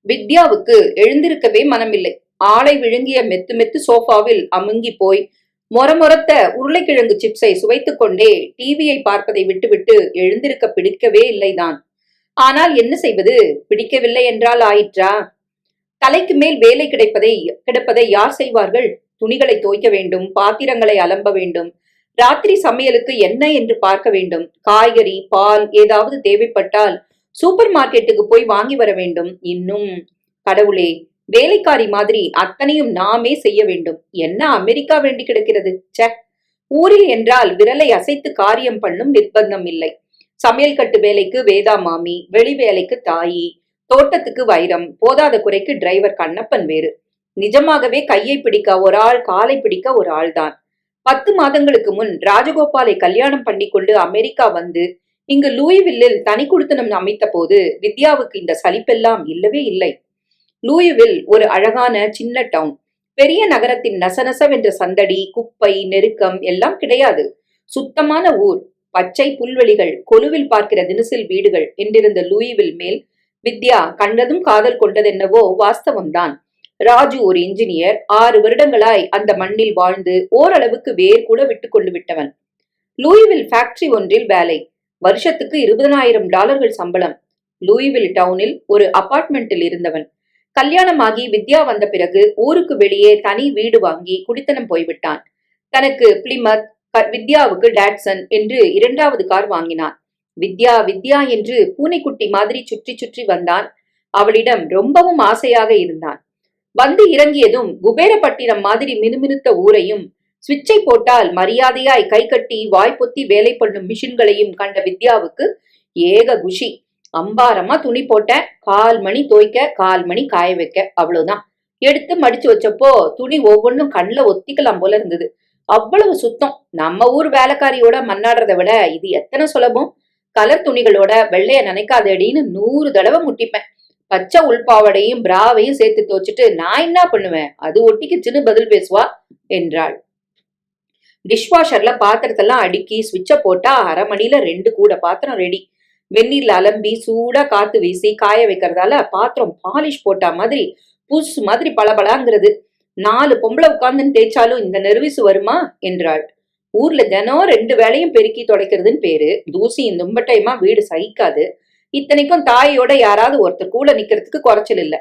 வித்யாவுக்கு எழுந்திருக்கவே மனமில்லை. ஆளை விழுங்கிய மெத்து மெத்து சோஃபாவில் அமுங்கி போய் மொரமொரத்த உருளைக்கிழங்கு சிப்ஸை சுவைத்துக் கொண்டே டிவியை பார்ப்பதை விட்டுவிட்டு எழுந்திருக்க பிடிக்கவே இல்லைதான். ஆனால் என்ன செய்வது? பிடிக்கவில்லை என்றால் ஆயிற்றா? தலைக்கு மேல் வேலை கிடைப்பதை யார் செய்வார்கள்? துணிகளை துவைக்க வேண்டும், பாத்திரங்களை அலம்ப வேண்டும், ராத்திரி சமையலுக்கு என்ன என்று பார்க்க வேண்டும், காய்கறி பால் ஏதாவது தேவைப்பட்டால் சூப்பர் மார்க்கெட்டுக்கு போய் வாங்கி வர வேண்டும். இன்னும் கடவுளே, வேலைக்காரி மாதிரி அத்தனையும் நாமே செய்ய வேண்டும். என்ன அமெரிக்கா வேண்டி கிடக்கிறது? சே! ஊரில் என்றால் விரலை அசைத்து காரியம் பண்ணும் நிர்பந்தம் இல்லை. சமையல் கட்டு வேலைக்கு வேதா மாமி, வெளி வேலைக்கு தாயி, தோட்டத்துக்கு வைரம், போதாத குறைக்கு டிரைவர் கண்ணப்பன் வேறு. நிஜமாகவே கையை பிடிக்க ஒரு ஆள், காலை பிடிக்க ஒரு ஆள் தான். 10 மாதங்களுக்கு முன் ராஜகோபாலை கல்யாணம் பண்ணி கொண்டு அமெரிக்கா வந்து இங்கு லூயிவில்லில் தனி குடித்தனம் அமைத்த போது வித்யாவுக்கு இந்த சலிப்பெல்லாம் இல்லவே இல்லை. லூயிவில் ஒரு அழகான சின்ன டவுன். பெரிய நகரத்தின் நசநசவென்ற சந்தடி, குப்பை, நெருக்கம் எல்லாம் கிடையாது. சுத்தமான ஊர். பச்சை புல்வெளிகள், கொலுவில் பார்க்கிற தினசில் வீடுகள் என்றிருந்த லூயிவில் மேல் வித்யா கண்டதும் காதல் கொண்டதென்னவோ வாஸ்தவம்தான். ராஜு ஒரு இன்ஜினியர். 6 வருடங்களாய் அந்த மண்ணில் வாழ்ந்து ஓரளவுக்கு வேர் கூட விட்டு கொண்டு விட்டவன். லூயிவில் ஃபேக்டரி ஒன்றில் வேலை. வருஷத்துக்கு $20,000 சம்பளம். லூயிவில் டவுனில் ஒரு அபார்ட்மெண்டில் இருந்தவன். கல்யாணமாகி வித்யா வந்த பிறகு ஊருக்கு வெளியே தனி வீடு வாங்கி குடித்தனம் போய்விட்டான். தனக்கு பிளிமத், வித்யாவுக்கு டாட்சன் என்று 2வது கார் வாங்கினான். வித்யா வித்யா என்று பூனைக்குட்டி மாதிரி சுற்றி சுற்றி வந்தான். அவளிடம் ரொம்பவும் ஆசையாக இருந்தான். வந்து இறங்கியதும் குபேரப்பட்டினம் மாதிரி மினுமினுத்த ஊரையும், சுவிட்சை போட்டால் மரியாதையாய் கை கட்டி வாய்ப்பொத்தி வேலை பண்ணும் மிஷின்களையும் கண்ட வித்யாவுக்கு ஏக குஷி. அம்பாரமா துணி போட்ட, 1/4 மணி துவைக்க, 1/4 மணி காய வைக்க, அவ்வளவுதான். எடுத்து மடிச்சு வச்சப்போ துணி ஒவ்வொன்றும் கண்ணுல ஒத்திக்கலாம் போல இருந்தது. அவ்வளவு சுத்தம். நம்ம ஊர் வேலைக்காரியோட மன்னாடுறதை விட இது எத்தனை சுலபம். கலர் துணிகளோட வெள்ளைய நினைக்காதடின்னு 100 தடவை முட்டிப்பேன். பச்சை உள்பாவடையும் பிராவையும் சேர்த்து துவச்சிட்டு நான் என்ன பண்ணுவேன்? அது ஒட்டிக்குச்சுன்னு பதில் பேசுவா என்றாள். டிஷ்வாஷர்ல பாத்திரத்தெல்லாம் அடுக்கி சுவிட்ச போட்டா 1/2 மணில 2 கூட பாத்திரம் ரெடி. வெந்நீர்ல அலம்பி சூடா காத்து வீசி காய வைக்கிறதால பாத்திரம் பாலிஷ் போட்டா மாதிரி புதுசு மாதிரி பளபளாங்கிறது. 4 பொம்பளை உட்கார்ந்துன்னு தேய்ச்சாலும் இந்த நெருவிசு வருமா என்றாள். ஊர்ல தினம் 2 வேளையும் பெருக்கி துடைக்கிறதுன்னு பேரு. தூசியும் தும்பட்டையுமா வீடு சகிக்காது. இத்தனைக்கும் தாயோட யாராவது ஒருத்தர் கூட நிக்கிறதுக்கு குறைச்சல் இல்ல.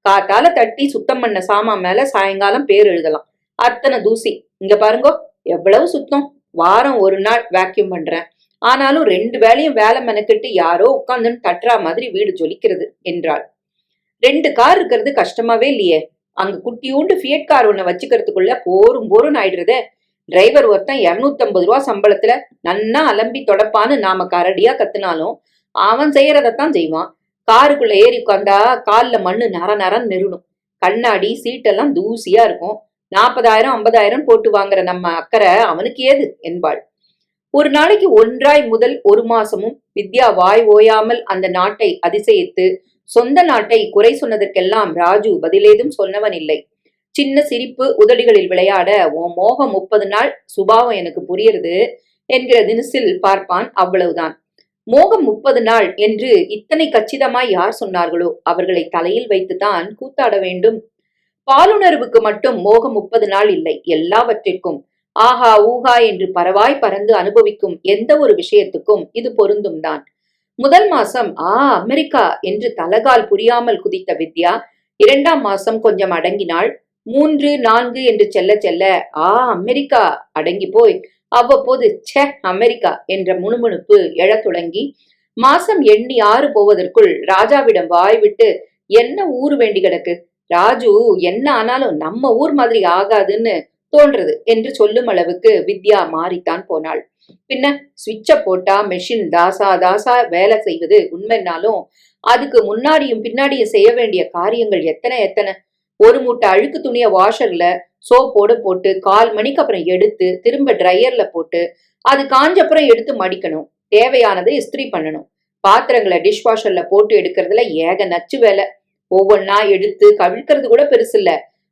காத்தால தட்டி சுத்தம் பண்ண சாமா மேல சாயங்காலம் பேர் எழுதலாம். அத்தனை தூசி. இங்க பாருங்கோ, எவ்வளவு சுத்தம். வாரம் 1 நாள் வேக்யூம் பண்றேன். ஆனாலும் 2 வேளையும் வேலை மெனக்கிட்டு யாரோ உட்கார்ந்துன்னு தட்டுறா மாதிரி வீடு ஜொலிக்கிறது என்றாள். 2 கார் இருக்கிறது கஷ்டமாவே இல்லையே. அங்க குட்டியூண்டு ஃபியட் கார் ஒண்ண வச்சுக்கிறதுக்குள்ள போரும் ஆயிடுறதே. டிரைவர் ஒருத்தன் 250 ரூபா சம்பளத்துல நன்னா அலம்பி தொடப்பான்னு நாம கரடியா கத்துனாலும் அவன் செய்யறதத்தான் செய்வான். காருக்குள்ள ஏறி உட்கார்ந்தா கால்ல மண்ணு நரன்னு நெருணும். கண்ணாடி சீட்டெல்லாம் தூசியா இருக்கும். 40,000 50,000 போட்டு வாங்குற நம்ம அக்கறை அவனுக்கு ஏது என்பாள். ஒரு நாளைக்கு 1 முதல் 1 மாசமும் வித்யா வாய் ஓயாமல் அந்த நாட்டை அதிசயித்து சொந்த நாட்டை குறை சொன்னதற்கெல்லாம் ராஜு பதிலேதும் சொன்னவன் இல்லை. சின்ன சிரிப்பு உதடுகளில் விளையாட, உன் மோகம் 30 நாள் சுபாவம் எனக்கு புரியுறது என்கிற தினசில் பார்ப்பான். அவ்வளவுதான். மோகம் 30 நாள் என்று இத்தனை கச்சிதமாய் யார் சொன்னார்களோ அவர்களை தலையில் வைத்துதான் கூத்தாட வேண்டும். பாலுணர்வுக்கு மட்டும் மோகம் 30 நாள் இல்லை. எல்லாவற்றிற்கும் ஆஹா ஊஹா என்று பரவாய் பறந்து அனுபவிக்கும் எந்த ஒரு விஷயத்துக்கும் இது பொருந்தும் தான். முதல் மாசம் அமெரிக்கா என்று தலகால் புரியாமல் குதித்த வித்யா 2ஆம் மாசம் கொஞ்சம் அடங்கினாள். 3 4 என்று செல்ல செல்ல அமெரிக்கா அடங்கி போய் அவ்வப்போது அமெரிக்கா என்ற முணுமுணுப்பு எழத் தொடங்கி மாசம் எண்ணி 6 போவதற்குள் ராஜாவிடம் வாய் விட்டு என்ன ஊர் வேண்டி கிடக்கு, ராஜு என்ன ஆனாலும் நம்ம ஊர் மாதிரி ஆகாதுன்னு தோன்றது என்று சொல்லும் அளவுக்கு வித்யா மாறித்தான் போனாள். பின்ன சுவிட்ச போட்டா மெஷின் தாசா வேலை செய்வது உண்மைனாலும் அதுக்கு முன்னாடியும் பின்னாடியும் செய்ய வேண்டிய காரியங்கள் எத்தனை. ஒரு மூட்டை அழுக்கு துணிய வாஷர்ல சோப்போட போட்டு 1/4 மணிக்கு அப்புறம் எடுத்து திரும்ப ட்ரையர்ல போட்டு அது காஞ்சப்புறம் எடுத்து மடிக்கணும். தேவையானதை இஸ்திரி பண்ணணும். பாத்திரங்களை டிஷ்வாஷர்ல போட்டு எடுக்கிறதுல ஏக நச்சு வேலை. ஒவ்வொன்னா எடுத்து கவிழ்க்கிறது கூட பெருசு இல்ல.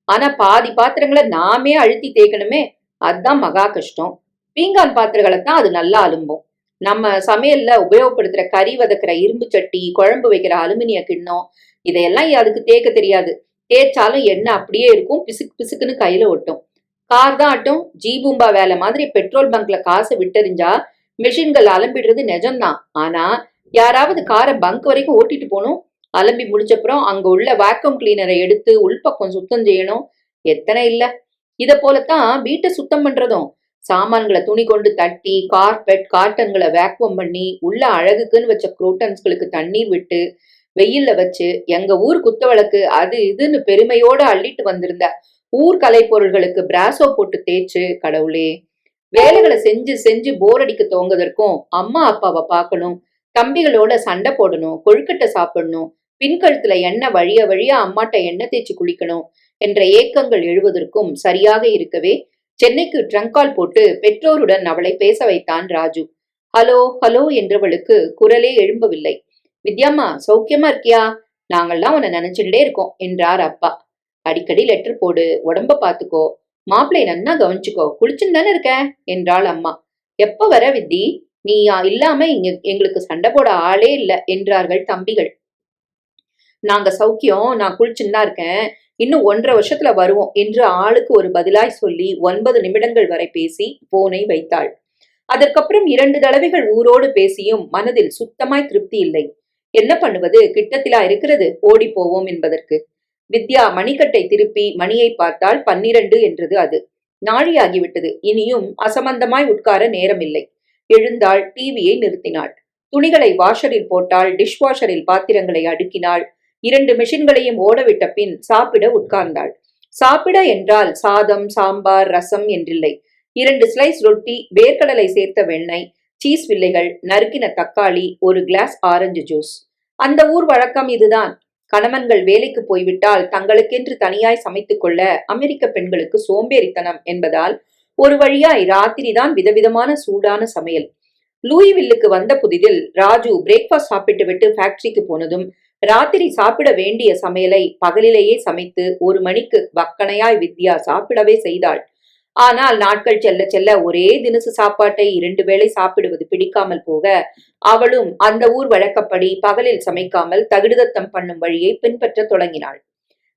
ஆனா பாதி பாத்திரங்களை நாமே அழுத்தி தேய்க்கணுமே, அதுதான் மகா கஷ்டம். பீங்கான் பாத்திரங்களைத்தான் அது நல்லா அலும்பும். நம்ம சமையல்ல உபயோகப்படுத்துற கறி வதக்குற இரும்பு சட்டி, குழம்பு வைக்கிற அலுமினிய கிண்ணம், இதையெல்லாம் அதுக்கு தேய்க்க தெரியாது. தேய்ச்சாலும் எண்ணெய் அப்படியே இருக்கும், பிசுக்கு பிசுக்குன்னு கையில ஒட்டும். கார் தான் ஆட்டும், ஜீபூம்பா வேலை மாதிரி பெட்ரோல் பங்க்ல காசை விட்டெறிஞ்சா மெஷின்கள் அலம்பிடுறது நிஜம்தான். ஆனா யாராவது காரை பங்க் வரைக்கும் ஓட்டிட்டு போகணும். அலம்பி முடிச்சப்புறம் அங்க உள்ள வேக்யூம் கிளீனரை எடுத்து உள்பக்கம் சுத்தம் செய்யணும். எத்தனை இல்ல. இத போலத்தான் வீட்டை சுத்தம் பண்றதும். சாமான்களை துணி கொண்டு தட்டி, கார்பெட் கார்டன்களை வேக்யூம் பண்ணி, உள்ள அழகுக்குன்னு வச்ச குரோட்டன்ஸ்களுக்கு தண்ணீர் விட்டு, வெயில்ல வச்சு, எங்க ஊர் குத்தவிளக்கு அது இதுன்னு பெருமையோட அள்ளிட்டு வந்திருந்த ஊர் கலை பொருள்களுக்கு பிராசோ போட்டு தேய்ச்சு, கடவுளே, வேலைகளை செஞ்சு செஞ்சு போர் அடிக்க தோங்குவதற்கும் அம்மா அப்பாவை பார்க்கணும், தம்பிகளோட சண்டை போடணும், கொழுக்கட்டை சாப்பிடணும், பின்கழுத்துல எண்ணெய் வழிய வழியா அம்மாட்ட எண்ணெய் தேய்ச்சி குளிக்கணும் என்ற ஏக்கங்கள் எழுவதற்கும் சரியாக இருக்கவே சென்னைக்கு ட்ரங்க் கால் போட்டு பெற்றோருடன் அவளை பேச வைத்தான் ராஜு. ஹலோ ஹலோ என்றவளுக்கு குரலே எழும்பவில்லை. வித்யாம்மா, சௌக்கியமா இருக்கியா? நாங்கள்லாம் உன்னை நினைச்சுட்டே இருக்கோம் என்றார் அப்பா. அடிக்கடி லெட்டர் போடு, உடம்ப பாத்துக்கோ, மாப்பிள்ளை நன்னா கவனிச்சுக்கோ, குளிச்சுன்னு தானே இருக்க என்றாள் அம்மா. எப்ப வர வித்தி? நீ இல்லாம எங்களுக்கு சண்டை போட ஆளே இல்ல என்றார்கள் தம்பிகள். நாங்க சௌக்கியம், நான் குளிச்சுன்னு தான் இருக்கேன், இன்னும் 1.5 வருஷத்துல வருவோம் என்று ஆளுக்கு ஒரு பதிலாய் சொல்லி 9 நிமிடங்கள் வரை பேசி போனை வைத்தாள். அதற்கப்புறம் 2 தடவைகள் ஊரோடு பேசியும் மனதில் சுத்தமாய் திருப்தி இல்லை. என்ன பண்ணுவது, கிட்டத்திலா இருக்கிறது ஓடி போவோம் என்பதற்கு. வித்யா மணிக்கட்டை திருப்பி மணியை பார்த்தால் 12 என்றது. அது நாழியாகிவிட்டது. இனியும் அசம்பந்தமாய் உட்கார நேரமில்லை. எழுந்தாள், டிவியை நிறுத்தினாள், துணிகளை வாஷரில் போட்டாள், டிஷ்வாஷரில் பாத்திரங்களை அடுக்கினாள், 2 மெஷின்களையும் ஓடவிட்ட பின் சாப்பிட உட்கார்ந்தாள். சாப்பிட என்றால் சாதம், சாம்பார், ரசம் என்றில்லை. 2 ஸ்லைஸ் ரொட்டி, வேர்க்கடலை சேர்த்த வெண்ணெய், சீஸ் வில்லைகள், நறுக்கின தக்காளி, ஒரு கிளாஸ் ஆரஞ்சு ஜூஸ். அந்த ஊர் வழக்கம் இதுதான். கணவன்கள் வேலைக்கு போய்விட்டால் தங்களுக்கென்று தனியாய் சமைத்துக் கொள்ள அமெரிக்க பெண்களுக்கு சோம்பேறித்தனம் என்பதால் ஒரு வழியாய் ராத்திரிதான் விதவிதமான சூடான சமையல். லூயிவில்லுக்கு வந்த புதிதில் ராஜு பிரேக்ஃபாஸ்ட் சாப்பிட்டு விட்டு ஃபேக்டரிக்கு போனதும் ராத்திரி சாப்பிட வேண்டிய சமையலை பகலிலேயே சமைத்து 1 மணிக்கு வக்கணையாய் வித்யா சாப்பிடவே செய்தாள். ஆனால் நாட்கள் செல்ல செல்ல ஒரே தினசு சாப்பாட்டை 2 வேளை சாப்பிடுவது பிடிக்காமல் போக அவளும் அந்த ஊர் வழக்கப்படி பகலில் சமைக்காமல் தகுடுதத்தம் பண்ணும் வழியை பின்பற்ற தொடங்கினாள்.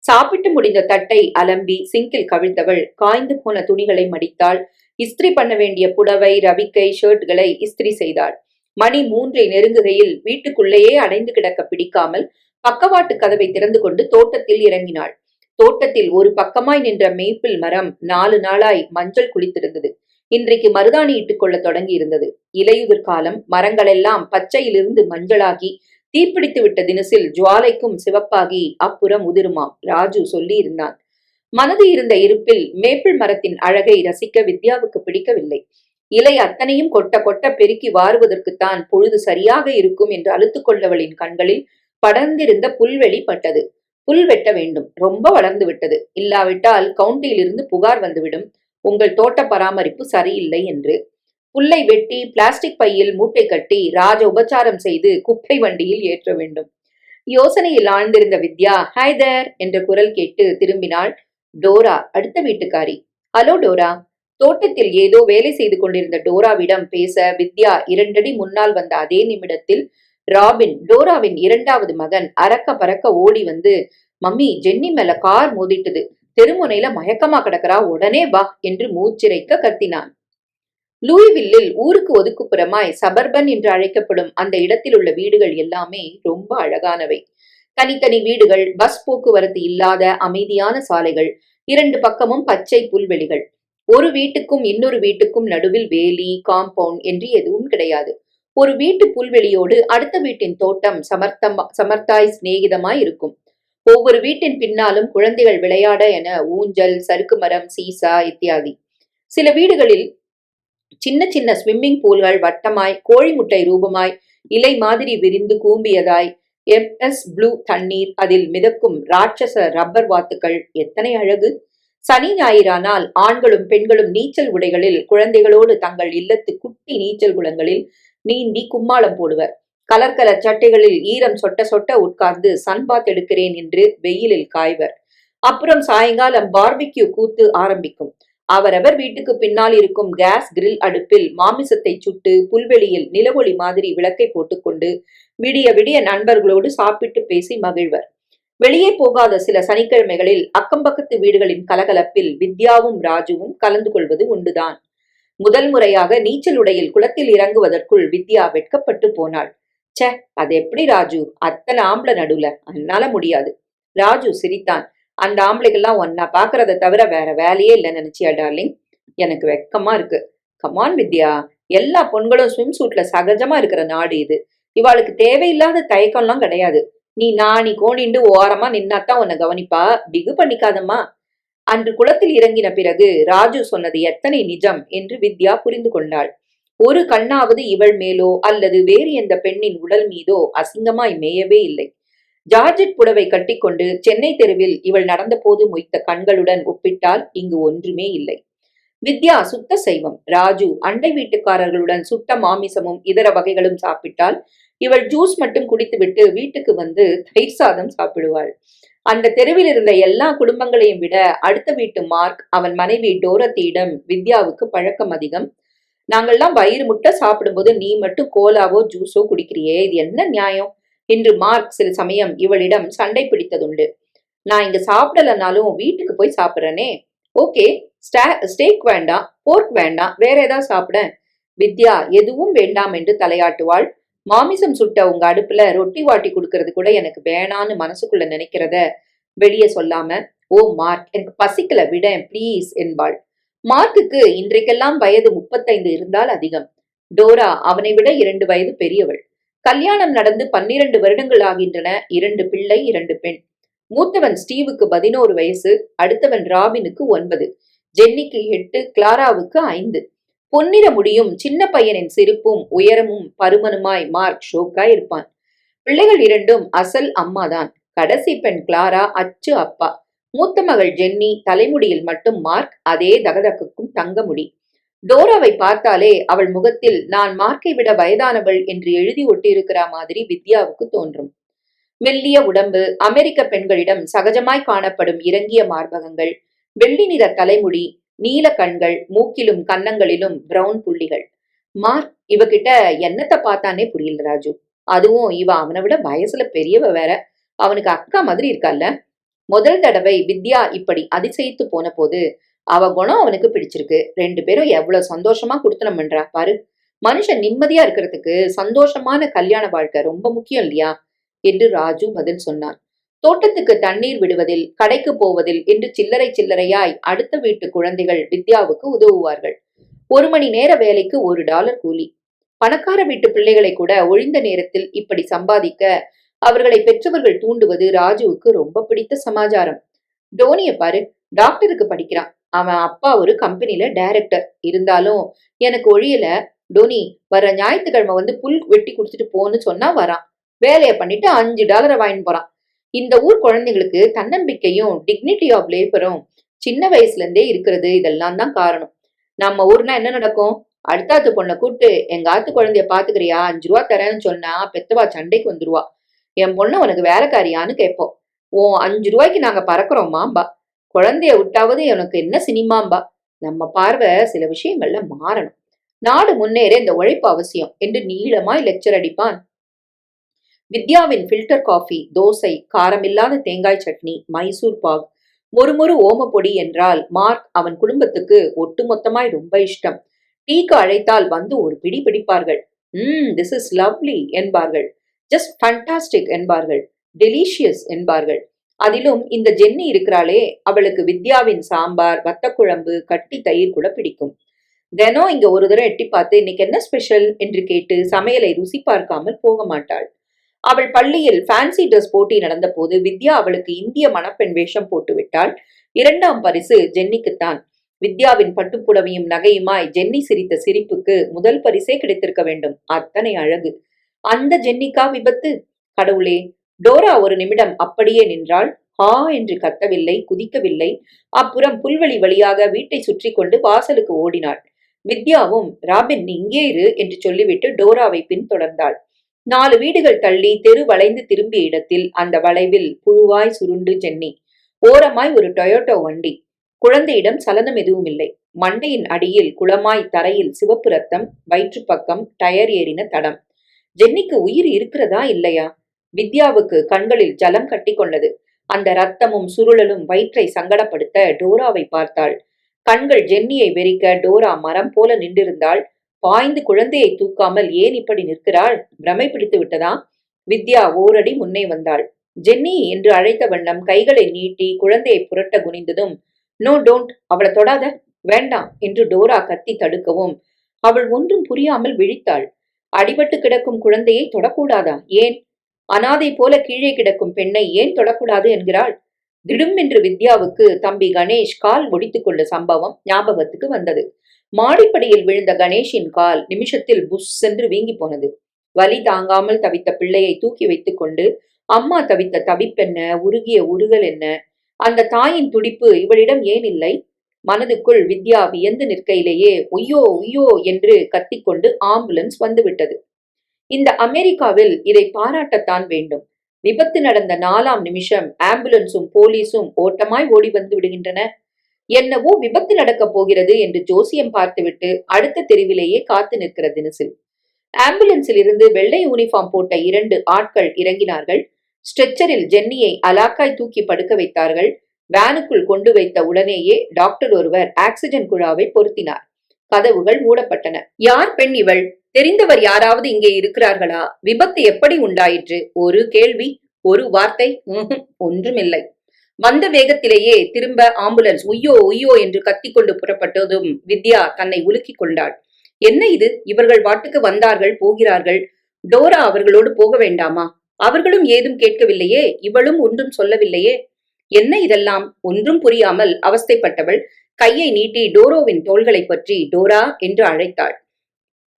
சாப்பிட்டு முடிந்த தட்டை அலம்பி சிங்கில் கவிழ்த்தவள் காய்ந்து போன துணிகளை மடித்தாள். இஸ்திரி பண்ண வேண்டிய புடவை, ரவிக்கை, ஷர்ட்களை இஸ்திரி செய்தாள். மணி 3 நெருங்குகையில் வீட்டுக்குள்ளேயே அடைந்து கிடக்க பிடிக்காமல் பக்கவாட்டு கதவை திறந்து கொண்டு தோட்டத்தில் இறங்கினாள். தோட்டத்தில் ஒரு பக்கமாய் நின்ற மேப்பிள் மரம் 4 நாளாய் மஞ்சள் குளித்திருந்தது. இன்றைக்கு மருதாணி இட்டுக் கொள்ள தொடங்கி இருந்தது. இலையுதிர் காலம். மரங்களெல்லாம் பச்சையிலிருந்து மஞ்சளாகி தீப்பிடித்து விட்ட தினசில் ஜுவாலைக்கும் சிவப்பாகி அப்புறம் உதிருமாம். ராஜு சொல்லி இருந்தான். மனது இருந்த இருப்பில் மேப்பிள் மரத்தின் அழகை ரசிக்க வித்யாவுக்கு பிடிக்கவில்லை. இலை அத்தனையும் கொட்ட கொட்ட பெருக்கி வாருவதற்குத்தான் பொழுது சரியாக இருக்கும் என்று அழுத்துக் கொண்டவளின் கண்களில் படர்ந்திருந்த புல்வெளி பட்டது. புல் வெட்ட வேண்டும், ரொம்ப வளர்ந்து விட்டது, இல்லாவிட்டால் கவுண்டியிலிருந்து புகார் வந்துவிடும், உங்கள் தோட்ட பராமரிப்பு சரியில்லை என்று. புல்லை வெட்டி பிளாஸ்டிக் பையில் மூட்டை கட்டி ராஜ உபச்சாரம் செய்து குப்பை வண்டியில் ஏற்ற வேண்டும். யோசனையில் ஆழ்ந்திருந்த வித்யா ஹைதர் என்ற குரல் கேட்டு திரும்பினாள். டோரா, அடுத்த வீட்டுக்காரி. Hello Dora. தோட்டத்தில் ஏதோ வேலை செய்து கொண்டிருந்த டோராவிடம் பேச வித்யா 2 அடி முன்னால் வந்த அதே நிமிடத்தில் ராபின், டோராவின் 2வது மகன், அரக்க பறக்க ஓடி வந்து, மம்மி, ஜென்னி மேல கார் மோதிட்டது, தெருமுனையில மயக்கமா கிடக்கிறா, உடனே வா என்று மூச்சிறைக்க கத்தினான். லூயிவில்லில் ஊருக்கு ஒதுக்குப்புறமாய் சபர்பன் என்று அழைக்கப்படும் அந்த இடத்தில் உள்ள வீடுகள் எல்லாமே ரொம்ப அழகானவை. தனித்தனி வீடுகள், பஸ் போக்குவரத்து இல்லாத அமைதியான சாலைகள், 2 பக்கமும் பச்சை புல்வெளிகள். ஒரு வீட்டுக்கும் இன்னொரு வீட்டுக்கும் நடுவில் வேலி, காம்பவுண்ட் என்று எதுவும் கிடையாது. ஒரு வீட்டு புல்வெளியோடு அடுத்த வீட்டின் தோட்டம் சமர்த்தாய் சிநேகிதமாய் இருக்கும். ஒவ்வொரு வீட்டின் பின்னாலும் குழந்தைகள் விளையாட என ஊஞ்சல், சறுக்கு மரம், சீசா இத்தியாதி. சில வீடுகளில் சின்ன சின்ன ஸ்விம்மிங் பூல்கள் வட்டமாய், கோழி முட்டை ரூபமாய், இலை மாதிரி விரிந்து கூம்பியதாய், MS ப்ளூ தண்ணீர், அதில் மிதக்கும் ராட்சச ரப்பர் வாத்துக்கள், எத்தனை அழகு! சனி ஞாயிறானால் ஆண்களும் பெண்களும் நீச்சல் உடைகளில் குழந்தைகளோடு தங்கள் இல்லத்து குட்டி நீச்சல் குளங்களில் நீந்தி கும்மாளம் போடுவர். கலர் கலர் சட்டைகளில் ஈரம் சொட்ட சொட்ட உட்கார்ந்து சன்பாத் எடுக்கிறேன் என்று வெயிலில் காய்வர். அப்புறம் சாயங்காலம் பார்பிக்யூ கூத்து ஆரம்பிக்கும். அவரவர் வீட்டுக்கு பின்னால் இருக்கும் கேஸ் கிரில் அடுப்பில் மாமிசத்தை சுட்டு புல்வெளியில் நிலவொளி மாதிரி விளக்கை போட்டுக்கொண்டு விடிய விடிய நண்பர்களோடு சாப்பிட்டு பேசி மகிழ்வர். வெளியே போகாத சில சனிக்கிழமைகளில் அக்கம்பக்கத்து வீடுகளின் கலகலப்பில் வித்யாவும் ராஜுவும் கலந்து கொள்வது உண்டுதான். முதல் முறையாக நீச்சல் உடையில் குளத்தில் இறங்குவதற்குள் வித்யா வெட்கப்பட்டு போனாள். சே, அது எப்படி ராஜு, அத்தனை ஆம்பளை நடுவுல, என்னால முடியாது. ராஜு சிரித்தான். அந்த ஆம்பளைகள்லாம் ஒன்னா பாக்குறத தவிர வேற வேலையே இல்லைன்னு நினைச்சியா டார்லிங்? எனக்கு வெக்கமா இருக்கு. கமான் வித்யா, எல்லா பொண்களும் ஸ்விம் சூட்ல சகஜமா இருக்கிற நாடு இது. இவாளுக்கு தேவையில்லாத தயக்கம்லாம் கிடையாது. நீ நாணி கோணிண்டு ஓரமா நின்னாத்தான் உன்னை கவனிப்பா. பிகு பண்ணிக்காதம்மா. அன்று குளத்தில் இறங்கின பிறகு ராஜு சொன்னது எத்தனை நிஜம் என்று வித்யா புரிந்து கொண்டாள். ஒரு கண்ணாவது இவள் மேலோ அல்லது வேறு எந்த பெண்ணின் உடல் மீதோ அசிங்கமாய் மேயவே இல்லை. ஜார்ஜெட் புடவை கட்டிக்கொண்டு சென்னை தெருவில் இவள் நடந்தபோது மொய்த்த கண்களுடன் ஒப்பிட்டால் இங்கு ஒன்றுமே இல்லை. வித்யா சுத்த சைவம். ராஜு அண்டை வீட்டுக்காரர்களுடன் சுட்ட மாமிசமும் இதர வகைகளும் சாப்பிட்டால் இவள் ஜூஸ் மட்டும் குடித்துவிட்டு வீட்டுக்கு வந்து தயிர் சாதம் சாப்பிடுவாள். அந்த தெருவில் இருந்த எல்லா குடும்பங்களையும் விட அடுத்த வீட்டு மார்க் அவன் மனைவி டோரத்தியிடம் வித்யாவுக்கு பழக்கம் அதிகம். நாங்கள்லாம் வயிறு முட்டை சாப்பிடும்போது நீ மட்டும் கோலாவோ ஜூஸோ குடிக்கிறியே, இது என்ன நியாயம் என்று மார்க் சில சமயம் இவளிடம் சண்டை பிடித்ததுண்டு. நான் இங்க சாப்பிடலனாலும் வீட்டுக்கு போய் சாப்பிட்றேனே. ஓகே, ஸ்டேக் வேண்டாம், போர்க் வேண்டாம், வேற ஏதாவது சாப்பிட. வித்யா எதுவும் வேண்டாம் என்று தலையாட்டுவாள். மாமிசம் சுட்ட உங்க அடுப்புல ரொட்டி வாட்டி கொடுக்கறது கூட எனக்கு வேணான்னு மனசுக்குள்ள நினைக்கிறத வெளியே சொல்லாம, ஓ மார்க், எனக்கு பசிக்கல, விட ப்ளீஸ் என்பாள். மார்க்குக்கு இன்றைக்கெல்லாம் வயது 35 இருந்தால் அதிகம். டோரா அவனை விட 2 வயது பெரியவள். கல்யாணம் நடந்து 12 வருடங்கள் ஆகின்றன. 2 பிள்ளை, 2 பெண். மூத்தவன் ஸ்டீவுக்கு 11 வயசு, அடுத்தவன் ராபினுக்கு 9, ஜென்னிக்கு 8, கிளாராவுக்கு 5. பொன்னிற முடியும் சின்ன பையனின் சிரிப்பும் உயரமும் பருமனுமாய் மார்க் ஷோக்காய் இருப்பான். பிள்ளைகள் 2ம் அசல் அம்மாதான். கடைசி பெண் கிளாரா அச்சு அப்பா. மூத்த மகள் ஜென்னி தலைமுடியில் மட்டும் மார்க் அதே தகதக்கும் தங்க முடி. டோராவை பார்த்தாலே அவள் முகத்தில் நான் மார்க்கை விட வயதானவள் என்று எழுதி ஒட்டியிருக்கிற மாதிரி வித்யாவுக்கு தோன்றும். மெல்லிய உடம்பு, அமெரிக்க பெண்களிடம் சகஜமாய் காணப்படும் இறங்கிய மார்பகங்கள், வெள்ளி நிற தலைமுடி, நீல கண்கள், மூக்கிலும் கன்னங்களிலும் பிரவுன் புள்ளிகள். மார்க் இவகிட்ட என்னத்தை பார்த்தானே புரியல ராஜு. அதுவும் இவ அவனை விட வயசுல பெரியவ வேற. அவனுக்கு அக்கா மாதிரி இருக்கால. முதல் தடவை வித்யா இப்படி அதிசயித்து போன போது அவ குணம் அவனுக்கு பிடிச்சிருக்கு. 2 பேரும் எவ்வளவு சந்தோஷமா குடுத்தனம் பண்றா பாரு. மனுஷன் நிம்மதியா இருக்கிறதுக்கு சந்தோஷமான கல்யாண வாழ்க்கை ரொம்ப முக்கியம் இல்லையா என்று ராஜு பதில் சொன்னான். தோட்டத்துக்கு தண்ணீர் விடுவதில், கடைக்கு போவதில் என்று சில்லறை சில்லறையாய் அடுத்த வீட்டு குழந்தைகள் வித்யாவுக்கு உதவுவார்கள். 1 மணி நேர வேலைக்கு $1 கூலி. பணக்கார வீட்டு பிள்ளைகளை கூட ஒழிந்த நேரத்தில் இப்படி சம்பாதிக்க அவர்களை பெற்றவர்கள் தூண்டுவது ராஜுவுக்கு ரொம்ப பிடித்த சமாச்சாரம். டோனிய பாரு, டாக்டருக்கு படிக்கிறான். அவன் அப்பா ஒரு கம்பெனில டைரக்டர். இருந்தாலும் எனக்கு ஒழியல. டோனி வர ஞாயிற்றுக்கிழமை வந்து புல் வெட்டி குடுத்துட்டு போன்னு சொன்னா வரான். வேலைய பண்ணிட்டு $5 வாங்கிட்டு போறான். இந்த ஊர் குழந்தைங்களுக்கு தன்னம்பிக்கையும் டிக்னிட்டி ஆஃப் லேபரும் சின்ன வயசுல இருந்தே இருக்கிறது. இதெல்லாம் தான் காரணம். நம்ம ஊர்னா என்ன நடக்கும்? அடுத்தாத்து பொண்ணை கூப்பிட்டு எங்க ஆத்து குழந்தைய பாத்துக்கிறியா, $5 தரேன்னு சொன்னா பெத்தவா சண்டைக்கு வந்துருவா. என் பொண்ணு உனக்கு வேலைக்காரியான்னு கேட்போம். ஓ $5 நாங்க பறக்குறோமாம்பா. குழந்தைய விட்டாவது உனக்கு என்ன சினிமாம்பா. நம்ம பார்வை சில விஷயங்கள்ல மாறணும். நாடு முன்னேற இந்த உழைப்பு அவசியம் என்று நீளமாய் லெக்சர் அடிப்பான். வித்யாவின் ஃபில்டர் காஃபி, தோசை, காரமில்லாத தேங்காய் சட்னி, மைசூர் பாக், மொறுமொறு ஓமப்பொடி என்றால் மார்க் அவன் குடும்பத்துக்கு ஒட்டுமொத்தமாய் ரொம்ப இஷ்டம். டீக்கு அழைத்தால் வந்து ஒரு பிடி பிடிப்பார்கள். திஸ் இஸ் லவ்லி என்பார்கள். ஜஸ்ட் ஃபண்டாஸ்டிக் என்பார்கள். டெலிஷியஸ் என்பார்கள். அதிலும் இந்த ஜென்னி இருக்கிறாளே, அவளுக்கு வித்யாவின் சாம்பார், வத்தக்குழம்பு, கட்டி தயிர் கூட பிடிக்கும். தினம் இங்க ஒரு தடவை எட்டி பார்த்து இன்னைக்கு என்ன ஸ்பெஷல் என்று கேட்டு சமையலை ருசி பார்க்காமல் போக மாட்டாள். அவள் பள்ளியில் ஃபேன்சி ட்ரெஸ் போட்டி நடந்த போது வித்யா அவளுக்கு இந்திய மணப்பெண் வேஷம் போட்டு விட்டாள். 2ஆம் பரிசு ஜென்னிக்குத்தான். வித்யாவின் பட்டுப்புடவையும் நகையுமாய் ஜென்னி சிரித்த சிரிப்புக்கு முதல் பரிசே கிடைத்திருக்க வேண்டும். அத்தனை அழகு. அந்த ஜென்னிக்கா விபத்து? கடவுளே! டோரா ஒரு நிமிடம் அப்படியே நின்றாள். ஹா என்று கத்தவில்லை, குதிக்கவில்லை. அப்புறம் புல்வெளி வழியாக வீட்டை சுற்றி கொண்டு வாசலுக்கு ஓடினாள். வித்யாவும் ராபின் நீ இங்கே இரு என்று சொல்லிவிட்டு டோராவை பின்தொடர்ந்தாள். 4 வீடுகள் தள்ளி தெரு வளைந்து திரும்பிய இடத்தில் அந்த வளைவில் புழுவாய் சுருண்டு ஜென்னி. ஓரமாய் ஒரு டொயோட்டோ வண்டி. குழந்தையிடம் சலனம் எதுவும் இல்லை. மண்டையின் அடியில் குளமாய் தரையில் சிவப்பு ரத்தம், வயிற்று பக்கம் டயர் ஏறின தடம். ஜென்னிக்கு உயிர் இருக்கிறதா இல்லையா? வித்யாவுக்கு கண்களில் ஜலம் கட்டி கொண்டது. அந்த ரத்தமும் சுருளலும் வயிற்றை சங்கடப்படுத்த டோராவை பார்த்தாள். கண்கள் ஜென்னியை வெறிக்க டோரா மரம் போல நின்றிருந்தாள். பாய்ந்து குழந்தையை தூக்காமல் ஏன் இப்படி நிற்கிறாள்? பிரமை பிடித்து விட்டதா? வித்யா ஓரடி முன்னே வந்தாள். ஜென்னி என்று அழைத்த வண்ணம் கைகளை நீட்டி குழந்தையை புரட்ட குனிந்ததும், நோ டோன்ட், அவளை தொடாத, வேண்டாம் என்று டோரா கத்தி தடுக்கவும் அவள் ஒன்றும் புரியாமல் விழித்தாள். அடிபட்டு கிடக்கும் குழந்தையை தொடக்கூடாதா? ஏன்? அனாதை போல கீழே கிடக்கும் பெண்ணை ஏன் தொடக்கூடாது என்கிறாள்? திடும் என்று வித்யாவுக்கு தம்பி கணேஷ் கால் ஒடித்துக் கொண்ட சம்பவம் ஞாபகத்துக்கு வந்தது. மாடிப்படியில் விழுந்த கணேஷின் கால் நிமிஷத்தில் புஷ் என்று வீங்கி போனது. வலி தாங்காமல் தவித்த பிள்ளையை தூக்கி வைத்துக் கொண்டு அம்மா தவித்த தவிப்பென்ன, உருகிய உருகல் என்ன? அந்த தாயின் துடிப்பு இவளிடம் ஏன் இல்லை? மனதுக்குள் வித்யா வியந்து நிற்கையிலேயே உய்யோ உய்யோ என்று கத்திக்கொண்டு ஆம்புலன்ஸ் வந்துவிட்டது. இந்த அமெரிக்காவில் இதை பாராட்டத்தான் வேண்டும். விபத்து நடந்த 4ஆம் நிமிஷம் ஆம்புலன்ஸும் போலீஸும் ஓட்டமாய் ஓடி வந்து விடுகின்றன. என்னவோ விபத்து நடக்கப் போகிறது என்று ஜோசியம் பார்த்துவிட்டு அடுத்த தெருவிலேயே காத்து நிற்கிற தினசில். ஆம்புலன்ஸில் இருந்து வெள்ளை யூனிஃபார்ம் போட்ட 2 ஆட்கள் இறங்கினார்கள். ஸ்ட்ரெச்சரில் ஜென்னியை அலாக்காய் தூக்கி படுக்க வைத்தார்கள். வேனுக்குள் கொண்டு வைத்த உடனேயே டாக்டர் ஒருவர் ஆக்சிஜன் குழாவை பொருத்தினார். கதவுகள் மூடப்பட்டன. யார் பெண் இவள்? தெரிந்தவர் யாராவது இங்கே இருக்கிறார்களா? விபத்து எப்படி உண்டாயிற்று? ஒரு கேள்வி, ஒரு வார்த்தை, ஒன்றுமில்லை. வந்த வேகத்திலேயே திரும்ப ஆம்புலன்ஸ் உய்யோ உய்யோ என்று கத்திக்கொண்டு புறப்பட்டதும் வித்யா தன்னை உலுக்கிக் கொண்டாள். என்ன இது? இவர்கள் வாட்டுக்கு வந்தார்கள், போகிறார்கள். டோரா அவர்களோடு போக வேண்டாமா? அவர்களும் ஏதும் கேட்கவில்லையே, இவளும் ஒன்றும் சொல்லவில்லையே. என்ன இதெல்லாம்? ஒன்றும் புரியாமல் அவஸ்தைப்பட்டவள் கையை நீட்டி டோரோவின் தோள்களை பற்றி டோரா என்று அழைத்தாள்.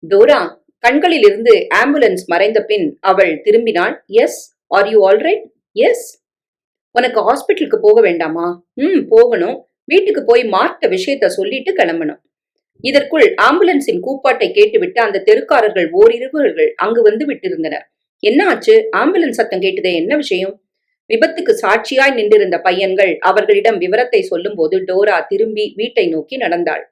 டோரா! கண்களில் இருந்து ஆம்புலன்ஸ் மறைந்த பின் அவள் திரும்பினாள். Yes, are you alright? Yes. உனக்கு ஹாஸ்பிட்டலுக்கு போக வேண்டாமா? போகணும். வீட்டுக்கு போய் மார்த்த விஷயத்த சொல்லிட்டு கிளம்பணும். இதற்குள் ஆம்புலன்ஸின் கூப்பாட்டை கேட்டுவிட்டு அந்த தெருக்காரர்கள் ஓரிருவர்கள் அங்கு வந்து விட்டிருந்தனர். என்ன ஆச்சு? ஆம்புலன்ஸ் சத்தம் கேட்டதே, என்ன விஷயம்? விபத்துக்கு சாட்சியாய் நின்றிருந்த பையன்கள் அவர்களிடம் விவரத்தை சொல்லும் போது டோரா திரும்பி வீட்டை நோக்கி நடந்தாள்.